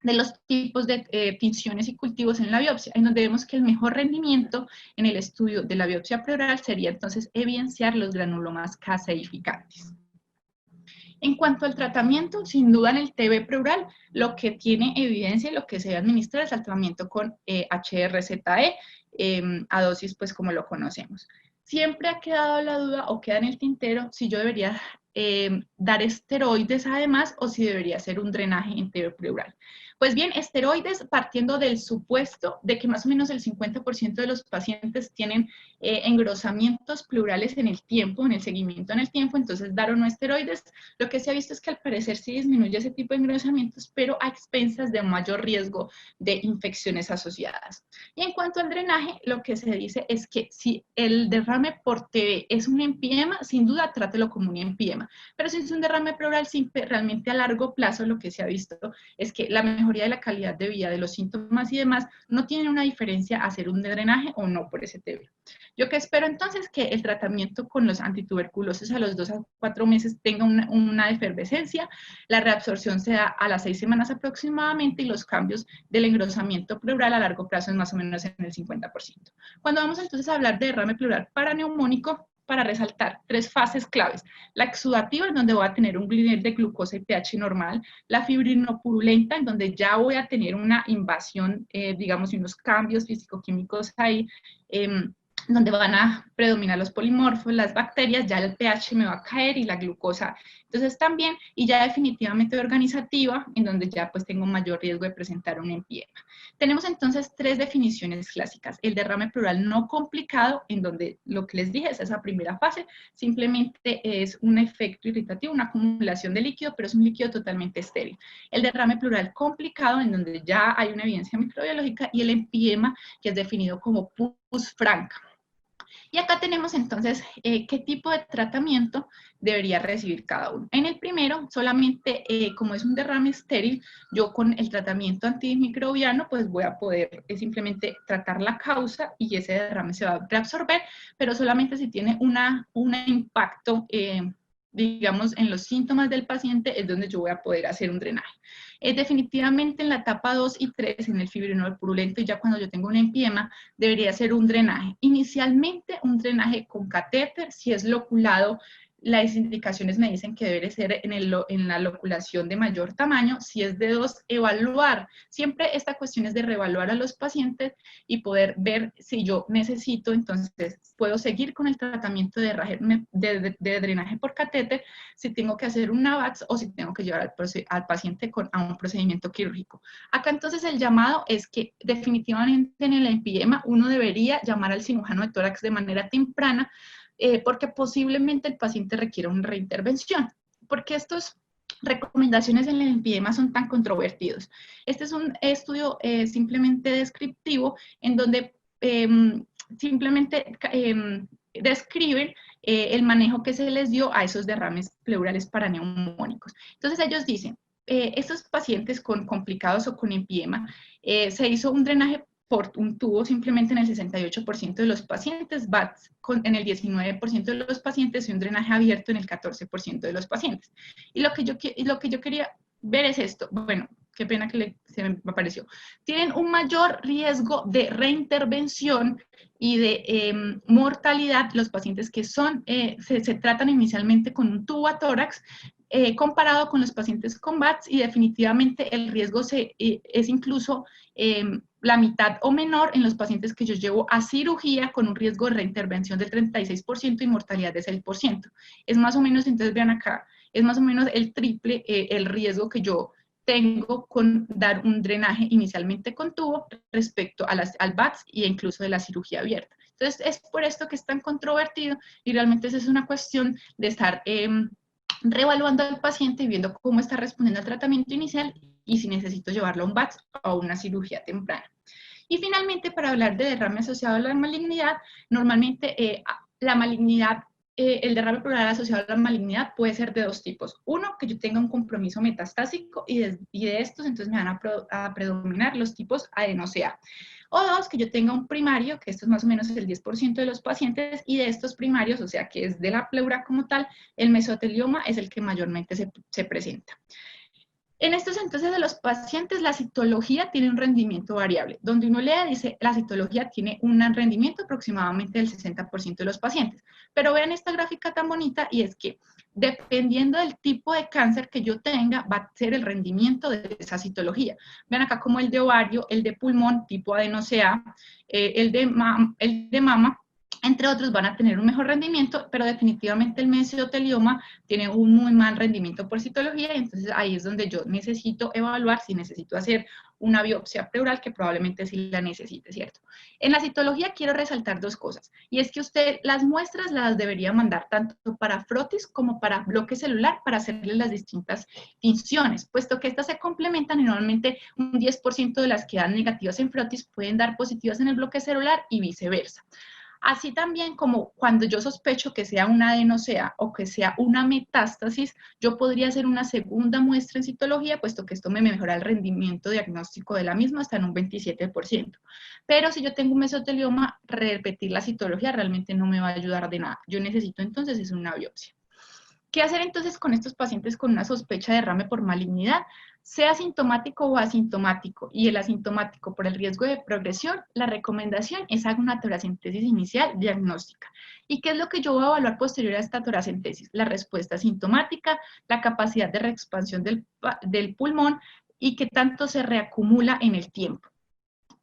de los tipos de tinciones y cultivos en la biopsia, en donde vemos que el mejor rendimiento en el estudio de la biopsia pleural sería entonces evidenciar los granulomas caseificantes. En cuanto al tratamiento, sin duda en el TB pleural, lo que tiene evidencia y lo que se debe administrar es el tratamiento con HRZE, a dosis pues como lo conocemos. Siempre ha quedado la duda o queda en el tintero si yo debería dar esteroides además o si debería hacer un drenaje en TB pleural. Pues bien, esteroides partiendo del supuesto de que más o menos el 50% de los pacientes tienen engrosamientos pleurales en el tiempo, en el seguimiento en el tiempo, entonces dar o no esteroides. Lo que se ha visto es que al parecer sí disminuye ese tipo de engrosamientos, pero a expensas de un mayor riesgo de infecciones asociadas. Y en cuanto al drenaje, lo que se dice es que si el derrame por TB es un empiema, sin duda trátelo como un empiema, pero si es un derrame pleural simple, realmente a largo plazo lo que se ha visto es que la mejoría de la calidad de vida, de los síntomas y demás, no tiene una diferencia hacer un drenaje o no por ese TB. Yo que espero entonces que el tratamiento con los antituberculosos a los 2 a 4 meses tenga una efervescencia, la reabsorción se da a las 6 semanas aproximadamente y los cambios del engrosamiento pleural a largo plazo es más o menos en el 50%. Cuando vamos entonces a hablar de derrame pleural paraneumónico, para resaltar 3 fases claves. La exudativa, en donde voy a tener un nivel de glucosa y pH normal. La fibrinopurulenta, en donde ya voy a tener una invasión, digamos, y unos cambios físico-químicos ahí, donde van a predominar los polimorfos, las bacterias, ya el pH me va a caer y la glucosa. Entonces también, y ya definitivamente organizativa, en donde ya pues tengo mayor riesgo de presentar un empiema. Tenemos entonces 3 definiciones clásicas. El derrame pleural no complicado, en donde lo que les dije es esa primera fase, simplemente es un efecto irritativo, una acumulación de líquido, pero es un líquido totalmente estéril. El derrame pleural complicado, en donde ya hay una evidencia microbiológica, y el empiema, que es definido como pus franca. Y acá tenemos entonces qué tipo de tratamiento debería recibir cada uno. En el primero, solamente como es un derrame estéril, yo con el tratamiento antimicrobiano pues voy a poder simplemente tratar la causa y ese derrame se va a reabsorber, pero solamente si tiene un impacto digamos, en los síntomas del paciente es donde yo voy a poder hacer un drenaje. Definitivamente en la etapa 2 y 3, en el fibrinol purulento, y ya cuando yo tengo un empiema, debería ser un drenaje. Inicialmente un drenaje con catéter, si es loculado, las indicaciones me dicen que debe ser en la loculación de mayor tamaño. Si es de 2, evaluar. Siempre esta cuestión es de reevaluar a los pacientes y poder ver si yo necesito, entonces puedo seguir con el tratamiento de drenaje por catéter, si tengo que hacer una VATS o si tengo que llevar al paciente a un procedimiento quirúrgico. Acá entonces el llamado es que definitivamente en el empiema uno debería llamar al cirujano de tórax de manera temprana, porque posiblemente el paciente requiera una reintervención. Porque estas recomendaciones en el empiema son tan controvertidos. Este es un estudio simplemente descriptivo en donde simplemente describen el manejo que se les dio a esos derrames pleurales paraneumónicos. Entonces ellos dicen, estos pacientes con complicados o con empiema, se hizo un drenaje por un tubo simplemente en el 68% de los pacientes, VATS en el 19% de los pacientes y un drenaje abierto en el 14% de los pacientes. Y lo que yo quería ver es esto. Bueno, qué pena que se me apareció. Tienen un mayor riesgo de reintervención y de mortalidad los pacientes que se tratan inicialmente con un tubo a tórax, comparado con los pacientes con VATS, y definitivamente el riesgo es incluso la mitad o menor en los pacientes que yo llevo a cirugía con un riesgo de reintervención del 36% y mortalidad de 6%. Es más o menos, entonces vean acá, es más o menos el triple el riesgo que yo tengo con dar un drenaje inicialmente con tubo respecto al VATS e incluso de la cirugía abierta. Entonces es por esto que es tan controvertido y realmente esa es una cuestión de estar reevaluando al paciente y viendo cómo está respondiendo al tratamiento inicial y si necesito llevarlo a un VATS o a una cirugía temprana. Y finalmente, para hablar de derrame asociado a la malignidad, normalmente la malignidad, el derrame pleural asociado a la malignidad puede ser de 2 tipos. Uno, que yo tenga un compromiso metastásico y de estos entonces me van a predominar los tipos ADenoCA. O 2, que yo tenga un primario, que esto es más o menos el 10% de los pacientes, y de estos primarios, o sea, que es de la pleura como tal, el mesotelioma es el que mayormente se presenta. En estos entonces de los pacientes, la citología tiene un rendimiento variable. Donde uno lee, dice, la citología tiene un rendimiento aproximadamente del 60% de los pacientes. Pero vean esta gráfica tan bonita, y es que dependiendo del tipo de cáncer que yo tenga, va a ser el rendimiento de esa citología. Ven acá como el de ovario, el de pulmón, tipo adeno-CA, el de mama, entre otros, van a tener un mejor rendimiento, pero definitivamente el mesotelioma tiene un muy mal rendimiento por citología, y entonces ahí es donde yo necesito evaluar si necesito hacer una biopsia pleural, que probablemente sí la necesite, ¿cierto? En la citología quiero resaltar dos cosas, y es que usted las muestras las debería mandar tanto para frotis como para bloque celular para hacerle las distintas tinciones, puesto que estas se complementan y normalmente un 10% de las que dan negativas en frotis pueden dar positivas en el bloque celular y viceversa. Así también como cuando yo sospecho que sea una adenosea o que sea una metástasis, yo podría hacer una segunda muestra en citología, puesto que esto me mejora el rendimiento diagnóstico de la misma hasta en un 27%. Pero si yo tengo un mesotelioma, repetir la citología realmente no me va a ayudar de nada. Yo necesito entonces es una biopsia. ¿Qué hacer entonces con estos pacientes con una sospecha de derrame por malignidad? Sea sintomático o asintomático, y el asintomático por el riesgo de progresión, la recomendación es hacer una toracentesis inicial diagnóstica. ¿Y qué es lo que yo voy a evaluar posterior a esta toracentesis? La respuesta sintomática, la capacidad de reexpansión del pulmón y qué tanto se reacumula en el tiempo.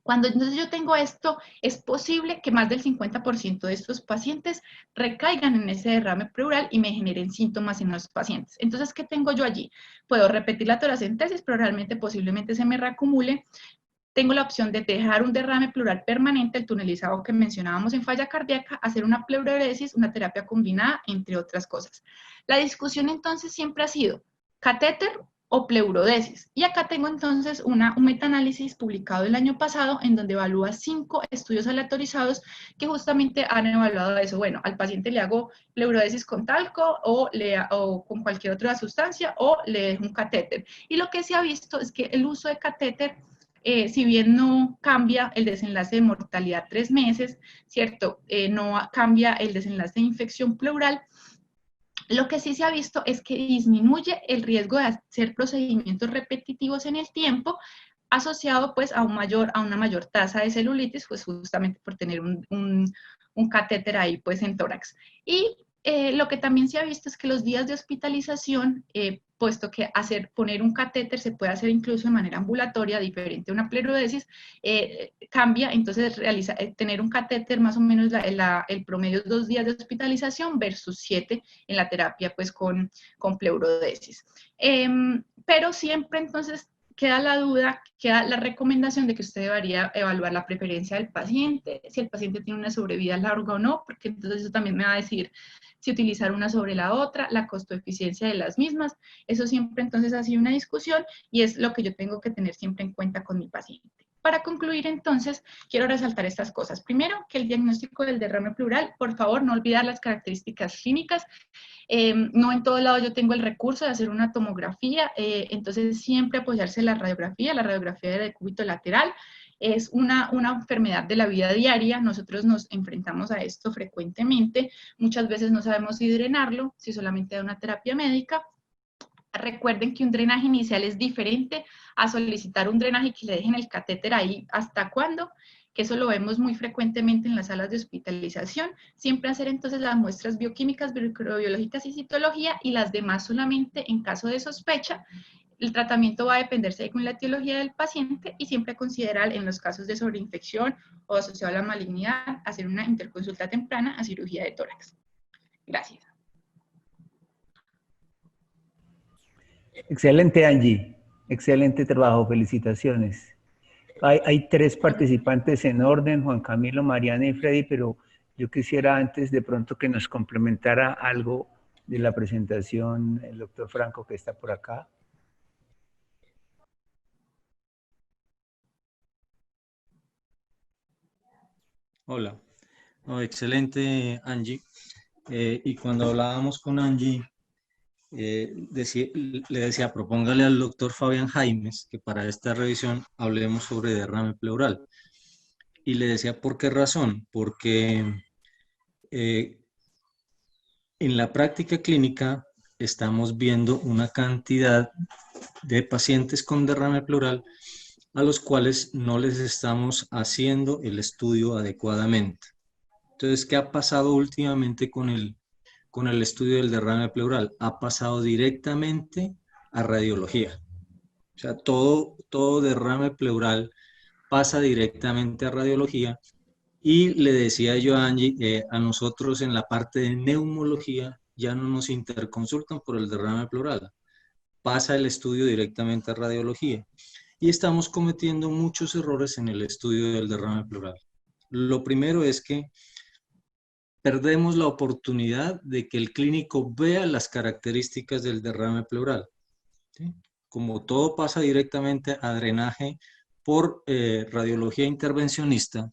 Cuando entonces yo tengo esto, es posible que más del 50% de estos pacientes recaigan en ese derrame pleural y me generen síntomas en los pacientes. Entonces, ¿qué tengo yo allí? Puedo repetir la toracentesis, pero realmente posiblemente se me reacumule. Tengo la opción de dejar un derrame pleural permanente, el tunelizado que mencionábamos en falla cardíaca, hacer una pleuroresis, una terapia combinada, entre otras cosas. La discusión entonces siempre ha sido catéter o pleurodesis. Y acá tengo entonces un metaanálisis publicado el año pasado en donde evalúa 5 estudios aleatorizados que justamente han evaluado eso. Bueno, al paciente le hago pleurodesis con talco o con cualquier otra sustancia o le dejo un catéter. Y lo que se ha visto es que el uso de catéter si bien no cambia el desenlace de mortalidad 3 meses, ¿cierto? No cambia el desenlace de infección pleural. Lo que sí se ha visto es que disminuye el riesgo de hacer procedimientos repetitivos en el tiempo, asociado pues a una mayor tasa de celulitis, pues justamente por tener un catéter ahí pues en tórax. Y lo que también se ha visto es que los días de hospitalización, puesto que poner un catéter se puede hacer incluso de manera ambulatoria, diferente a una pleurodesis, cambia, entonces tener un catéter más o menos el promedio es 2 días de hospitalización versus 7 en la terapia pues con pleurodesis. Pero siempre entonces queda la duda, queda la recomendación de que usted debería evaluar la preferencia del paciente, si el paciente tiene una sobrevida larga o no, porque entonces eso también me va a decir si utilizar una sobre la otra, la costo-eficiencia de las mismas. Eso siempre entonces ha sido una discusión y es lo que yo tengo que tener siempre en cuenta con mi paciente. Para concluir, entonces, quiero resaltar estas cosas. Primero, que el diagnóstico del derrame pleural, por favor, no olvidar las características clínicas. No en todo lado yo tengo el recurso de hacer una tomografía, entonces siempre apoyarse en la radiografía de decúbito lateral. Es una enfermedad de la vida diaria, nosotros nos enfrentamos a esto frecuentemente, muchas veces no sabemos si drenarlo, si solamente da una terapia médica. Recuerden que un drenaje inicial es diferente a solicitar un drenaje que le dejen el catéter ahí hasta cuándo, que eso lo vemos muy frecuentemente en las salas de hospitalización. Siempre hacer entonces las muestras bioquímicas, microbiológicas y citología, y las demás solamente en caso de sospecha. El tratamiento va a depender según la etiología del paciente y siempre considerar en los casos de sobreinfección o asociado a la malignidad, hacer una interconsulta temprana a cirugía de tórax. Gracias. Excelente, Angie. Excelente trabajo. Felicitaciones. Hay 3 participantes en orden, Juan Camilo, Mariana y Freddy, pero yo quisiera antes de pronto que nos complementara algo de la presentación el doctor Franco, que está por acá. Hola. No, excelente, Angie. Y cuando hablábamos con Angie, le decía, propóngale al doctor Fabián Jaimes que para esta revisión hablemos sobre derrame pleural. Y le decía, ¿por qué razón? Porque en la práctica clínica estamos viendo una cantidad de pacientes con derrame pleural a los cuales no les estamos haciendo el estudio adecuadamente. Entonces, ¿qué ha pasado últimamente con el con el estudio del derrame pleural, ha pasado directamente a radiología. O sea, todo derrame pleural pasa directamente a radiología. Y le decía yo a Angie, a nosotros en la parte de neumología ya no nos interconsultan por el derrame pleural, pasa el estudio directamente a radiología. Y estamos cometiendo muchos errores en el estudio del derrame pleural. Lo primero es que perdemos la oportunidad de que el clínico vea las características del derrame pleural, ¿sí? Como todo pasa directamente a drenaje por radiología intervencionista,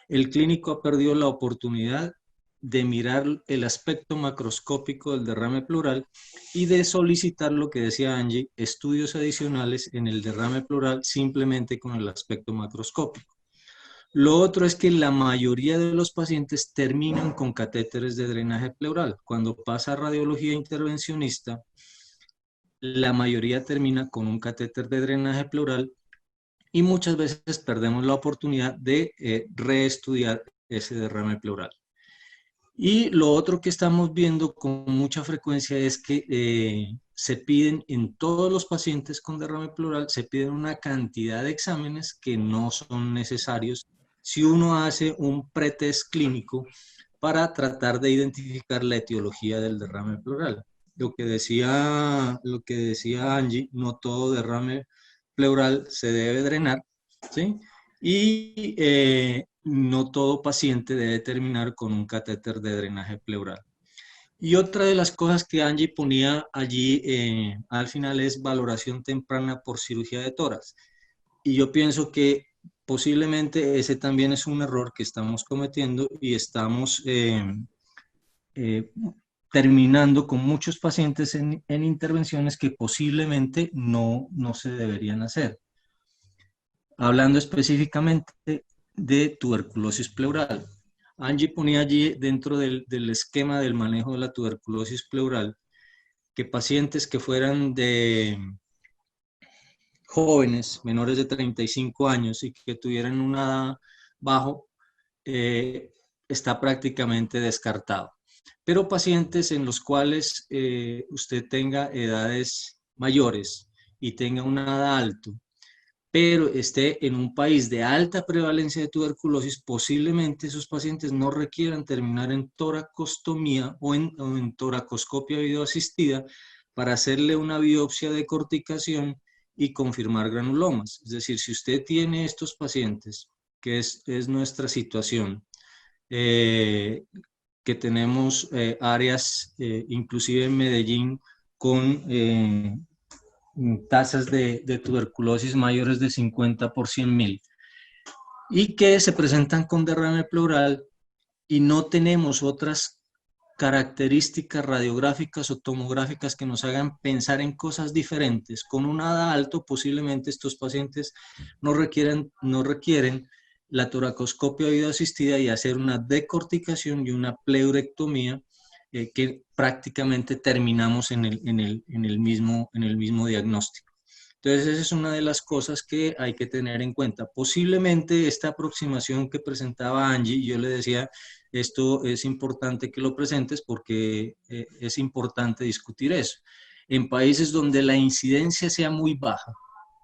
el clínico ha perdido la oportunidad de mirar el aspecto macroscópico del derrame pleural y de solicitar, lo que decía Angie, estudios adicionales en el derrame pleural simplemente con el aspecto macroscópico. Lo otro es que la mayoría de los pacientes terminan con catéteres de drenaje pleural. Cuando pasa a radiología intervencionista, la mayoría termina con un catéter de drenaje pleural y muchas veces perdemos la oportunidad de reestudiar ese derrame pleural. Y lo otro que estamos viendo con mucha frecuencia es que se piden en todos los pacientes con derrame pleural, se piden una cantidad de exámenes que no son necesarios si uno hace un pretest clínico para tratar de identificar la etiología del derrame pleural. Lo que decía Angie, no todo derrame pleural se debe drenar, ¿sí? Y no todo paciente debe terminar con un catéter de drenaje pleural. Y otra de las cosas que Angie ponía allí al final es valoración temprana por cirugía de tórax. Y yo pienso que posiblemente ese también es un error que estamos cometiendo y estamos terminando con muchos pacientes en intervenciones que posiblemente no se deberían hacer. Hablando específicamente de tuberculosis pleural. Angie ponía allí dentro del esquema del manejo de la tuberculosis pleural que pacientes que fueran de jóvenes, menores de 35 años y que tuvieran una edad bajo, está prácticamente descartado. Pero pacientes en los cuales usted tenga edades mayores y tenga una edad alta, pero esté en un país de alta prevalencia de tuberculosis, posiblemente esos pacientes no requieran terminar en toracostomía o en toracoscopia videoasistida para hacerle una biopsia de corticación y confirmar granulomas. Es decir, si usted tiene estos pacientes, que es nuestra situación, que tenemos áreas, inclusive en Medellín, con tasas de tuberculosis mayores de 50 por 100.000 y que se presentan con derrame pleural y no tenemos otras características radiográficas o tomográficas que nos hagan pensar en cosas diferentes. Con un ADA alto, posiblemente estos pacientes no requieren la toracoscopia videoasistida y hacer una decorticación y una pleurectomía que prácticamente terminamos en el mismo diagnóstico. Entonces, esa es una de las cosas que hay que tener en cuenta. Posiblemente esta aproximación que presentaba Angie, yo le decía, esto es importante que lo presentes porque es importante discutir eso. En países donde la incidencia sea muy baja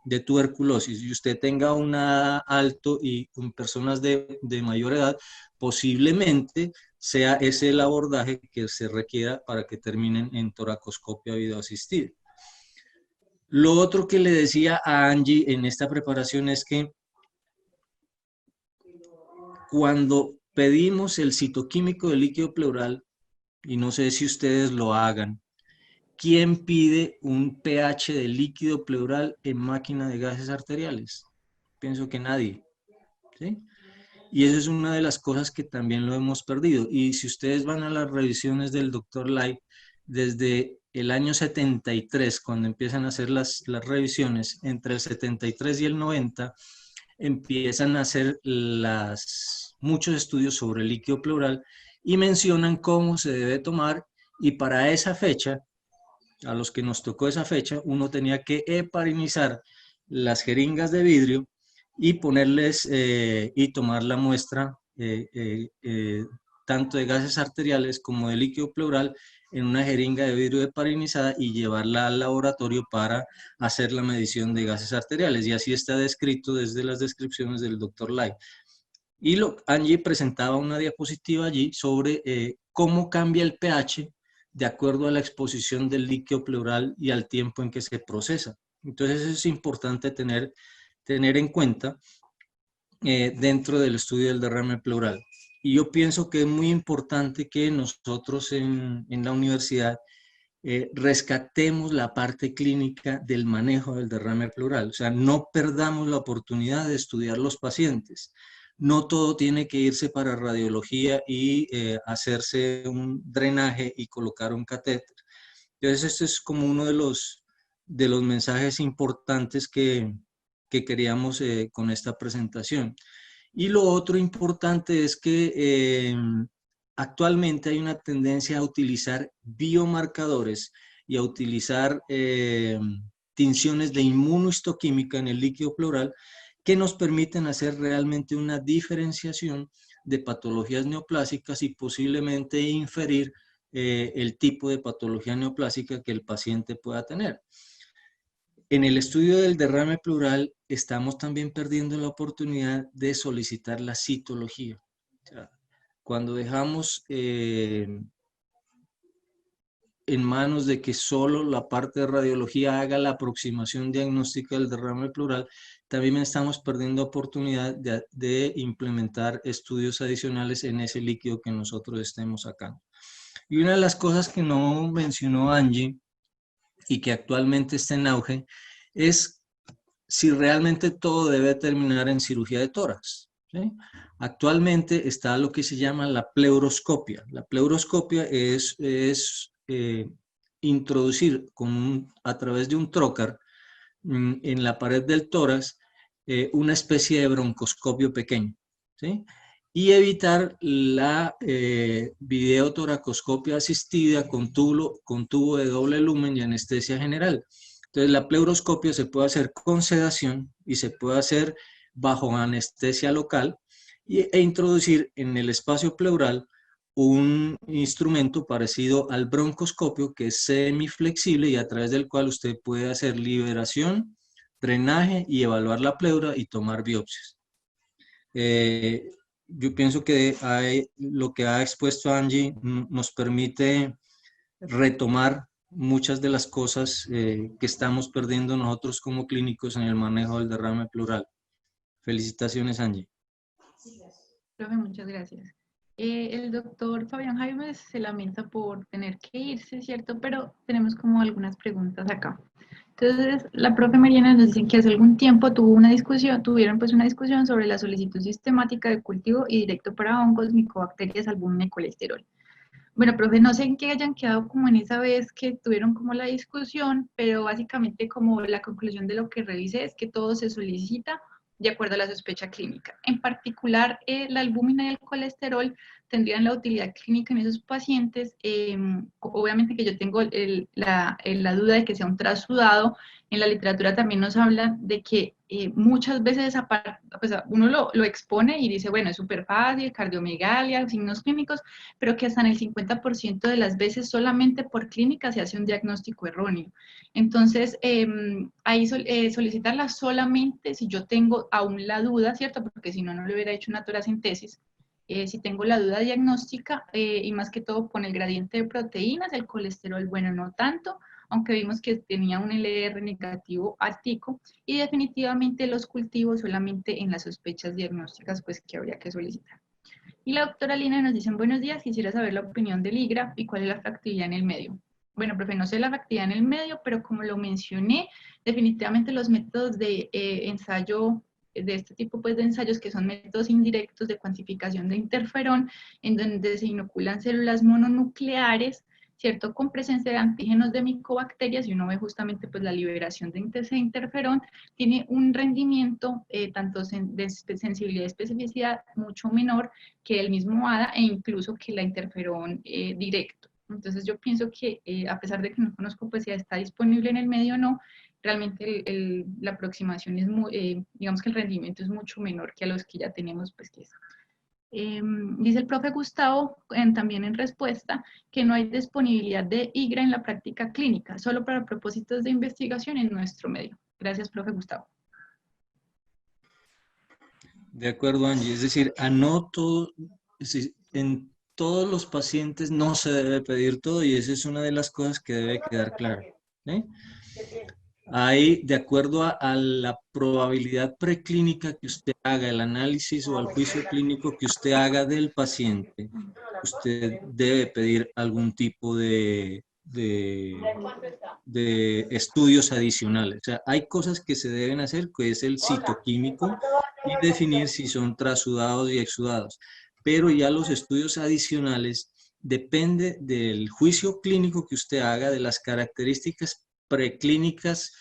de tuberculosis y usted tenga una alto y con personas de mayor edad, posiblemente sea ese el abordaje que se requiera para que terminen en toracoscopia videoasistida. Lo otro que le decía a Angie en esta preparación es que cuando pedimos el citoquímico del líquido pleural, y no sé si ustedes lo hagan, ¿quién pide un pH de líquido pleural en máquina de gases arteriales? Pienso que nadie, ¿sí? Y eso es una de las cosas que también lo hemos perdido. Y si ustedes van a las revisiones del Dr. Light, desde el año 73, cuando empiezan a hacer las revisiones, entre el 73 y el 90, empiezan a hacer muchos estudios sobre el líquido pleural y mencionan cómo se debe tomar. Y para esa fecha, a los que nos tocó esa fecha, uno tenía que heparinizar las jeringas de vidrio y ponerles y tomar la muestra tanto de gases arteriales como de líquido pleural en una jeringa de vidrio heparinizada y llevarla al laboratorio para hacer la medición de gases arteriales. Y así está descrito desde las descripciones del Dr. Lai. Y Angie presentaba una diapositiva allí sobre cómo cambia el pH de acuerdo a la exposición del líquido pleural y al tiempo en que se procesa. Entonces eso es importante tener en cuenta dentro del estudio del derrame pleural. Y yo pienso que es muy importante que nosotros en la universidad rescatemos la parte clínica del manejo del derrame pleural. O sea, no perdamos la oportunidad de estudiar los pacientes. No todo tiene que irse para radiología y hacerse un drenaje y colocar un catéter. Entonces, este es como uno de los mensajes importantes que queríamos con esta presentación. Y lo otro importante es que actualmente hay una tendencia a utilizar biomarcadores y a utilizar tinciones de inmunohistoquímica en el líquido pleural que nos permiten hacer realmente una diferenciación de patologías neoplásicas y posiblemente inferir el tipo de patología neoplásica que el paciente pueda tener. En el estudio del derrame pleural estamos también perdiendo la oportunidad de solicitar la citología. O sea, cuando dejamos en manos de que solo la parte de radiología haga la aproximación diagnóstica del derrame pleural, también estamos perdiendo oportunidad de implementar estudios adicionales en ese líquido que nosotros estemos sacando. Y una de las cosas que no mencionó Angie y que actualmente está en auge es si realmente todo debe terminar en cirugía de tórax, ¿sí? Actualmente está lo que se llama la pleuroscopia. La pleuroscopia es introducir a través de un trocar en la pared del tórax una especie de broncoscopio pequeño, ¿sí? Y evitar la videotoracoscopia asistida con tubo de doble lumen y anestesia general. Entonces, la pleuroscopia se puede hacer con sedación y se puede hacer bajo anestesia local e introducir en el espacio pleural un instrumento parecido al broncoscopio que es semiflexible y a través del cual usted puede hacer liberación, drenaje y evaluar la pleura y tomar biopsias. Yo pienso que lo que ha expuesto Angie nos permite retomar muchas de las cosas que estamos perdiendo nosotros como clínicos en el manejo del derrame pleural. Felicitaciones, Angie. Profe, muchas gracias. El doctor Fabián Jaime se lamenta por tener que irse, ¿cierto? Pero tenemos como algunas preguntas acá. Entonces, la profe Mariana nos dice que hace algún tiempo tuvieron pues una discusión sobre la solicitud sistemática de cultivo y directo para hongos, micobacterias, albúmina y colesterol. Bueno, profe, no sé en qué hayan quedado como en esa vez que tuvieron como la discusión, pero básicamente como la conclusión de lo que revisé es que todo se solicita de acuerdo a la sospecha clínica. En particular, la albúmina y el colesterol tendrían la utilidad clínica en esos pacientes. Obviamente que yo tengo la duda de que sea un trasudado. En la literatura también nos habla de que muchas veces pues uno lo expone y dice, bueno, es súper fácil, cardiomegalia, signos clínicos, pero que hasta en el 50% de las veces solamente por clínica se hace un diagnóstico erróneo. Entonces, ahí solicitarla solamente si yo tengo aún la duda, ¿cierto? Porque si no, no le hubiera hecho una toracentesis. Si tengo la duda diagnóstica y más que todo con el gradiente de proteínas, el colesterol, bueno, no tanto, aunque vimos que tenía un LR negativo altico, y definitivamente los cultivos solamente en las sospechas diagnósticas, pues que habría que solicitar. Y la doctora Lina nos dice, buenos días, quisiera saber la opinión del IGRA y cuál es la factibilidad en el medio. Bueno, profe, no sé la factibilidad en el medio, pero como lo mencioné, definitivamente los métodos de ensayo, de este tipo pues, de ensayos que son métodos indirectos de cuantificación de interferón, en donde se inoculan células mononucleares, ¿cierto? Con presencia de antígenos de micobacterias y uno ve justamente pues la liberación de ese interferón, tiene un rendimiento tanto de sensibilidad y especificidad mucho menor que el mismo ADA e incluso que la interferón directo. Entonces yo pienso que a pesar de que no conozco pues si está disponible en el medio o no, realmente la aproximación es muy, digamos que el rendimiento es mucho menor que a los que ya tenemos pues que es Dice el profe Gustavo, también en respuesta, que no hay disponibilidad de IGRA en la práctica clínica, solo para propósitos de investigación en nuestro medio. Gracias, profe Gustavo. De acuerdo, Angie. Es decir, anoto, en todos los pacientes no se debe pedir todo y esa es una de las cosas que debe quedar claro. ¿Sí? Ahí, de acuerdo a la probabilidad preclínica que usted haga, el análisis o al juicio clínico que usted haga del paciente, usted debe pedir algún tipo de estudios adicionales. O sea, hay cosas que se deben hacer, que es el citoquímico y definir si son trasudados y exudados. Pero ya los estudios adicionales depende del juicio clínico que usted haga, de las características preclínicas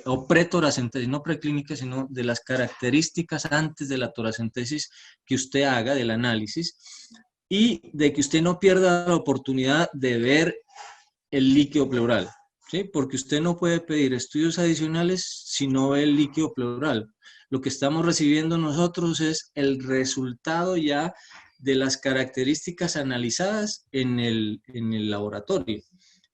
o pretoracentesis, no preclínicas, sino de las características antes de la toracentesis que usted haga del análisis y de que usted no pierda la oportunidad de ver el líquido pleural, ¿sí? Porque usted no puede pedir estudios adicionales si no ve el líquido pleural. Lo que estamos recibiendo nosotros es el resultado ya de las características analizadas en el laboratorio.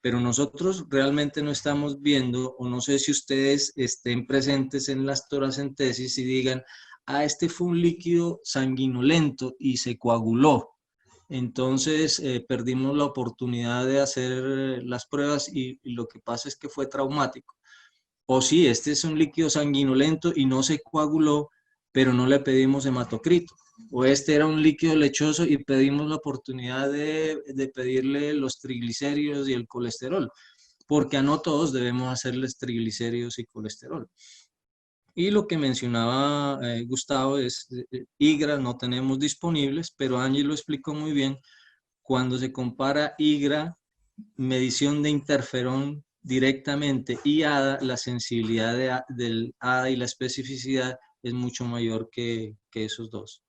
Pero nosotros realmente no estamos viendo, o no sé si ustedes estén presentes en las toracentesis y digan, ah, este fue un líquido sanguinolento y se coaguló. Entonces perdimos la oportunidad de hacer las pruebas y lo que pasa es que fue traumático. O sí, este es un líquido sanguinolento y no se coaguló, pero no le pedimos hematocrito. O este era un líquido lechoso y pedimos la oportunidad de pedirle los triglicéridos y el colesterol, porque a no todos debemos hacerles triglicéridos y colesterol. Y lo que mencionaba Gustavo es, IGRA no tenemos disponibles, pero Angie lo explicó muy bien. Cuando se compara IGRA, medición de interferón directamente y ADA, la sensibilidad del ADA y la especificidad es mucho mayor que esos dos.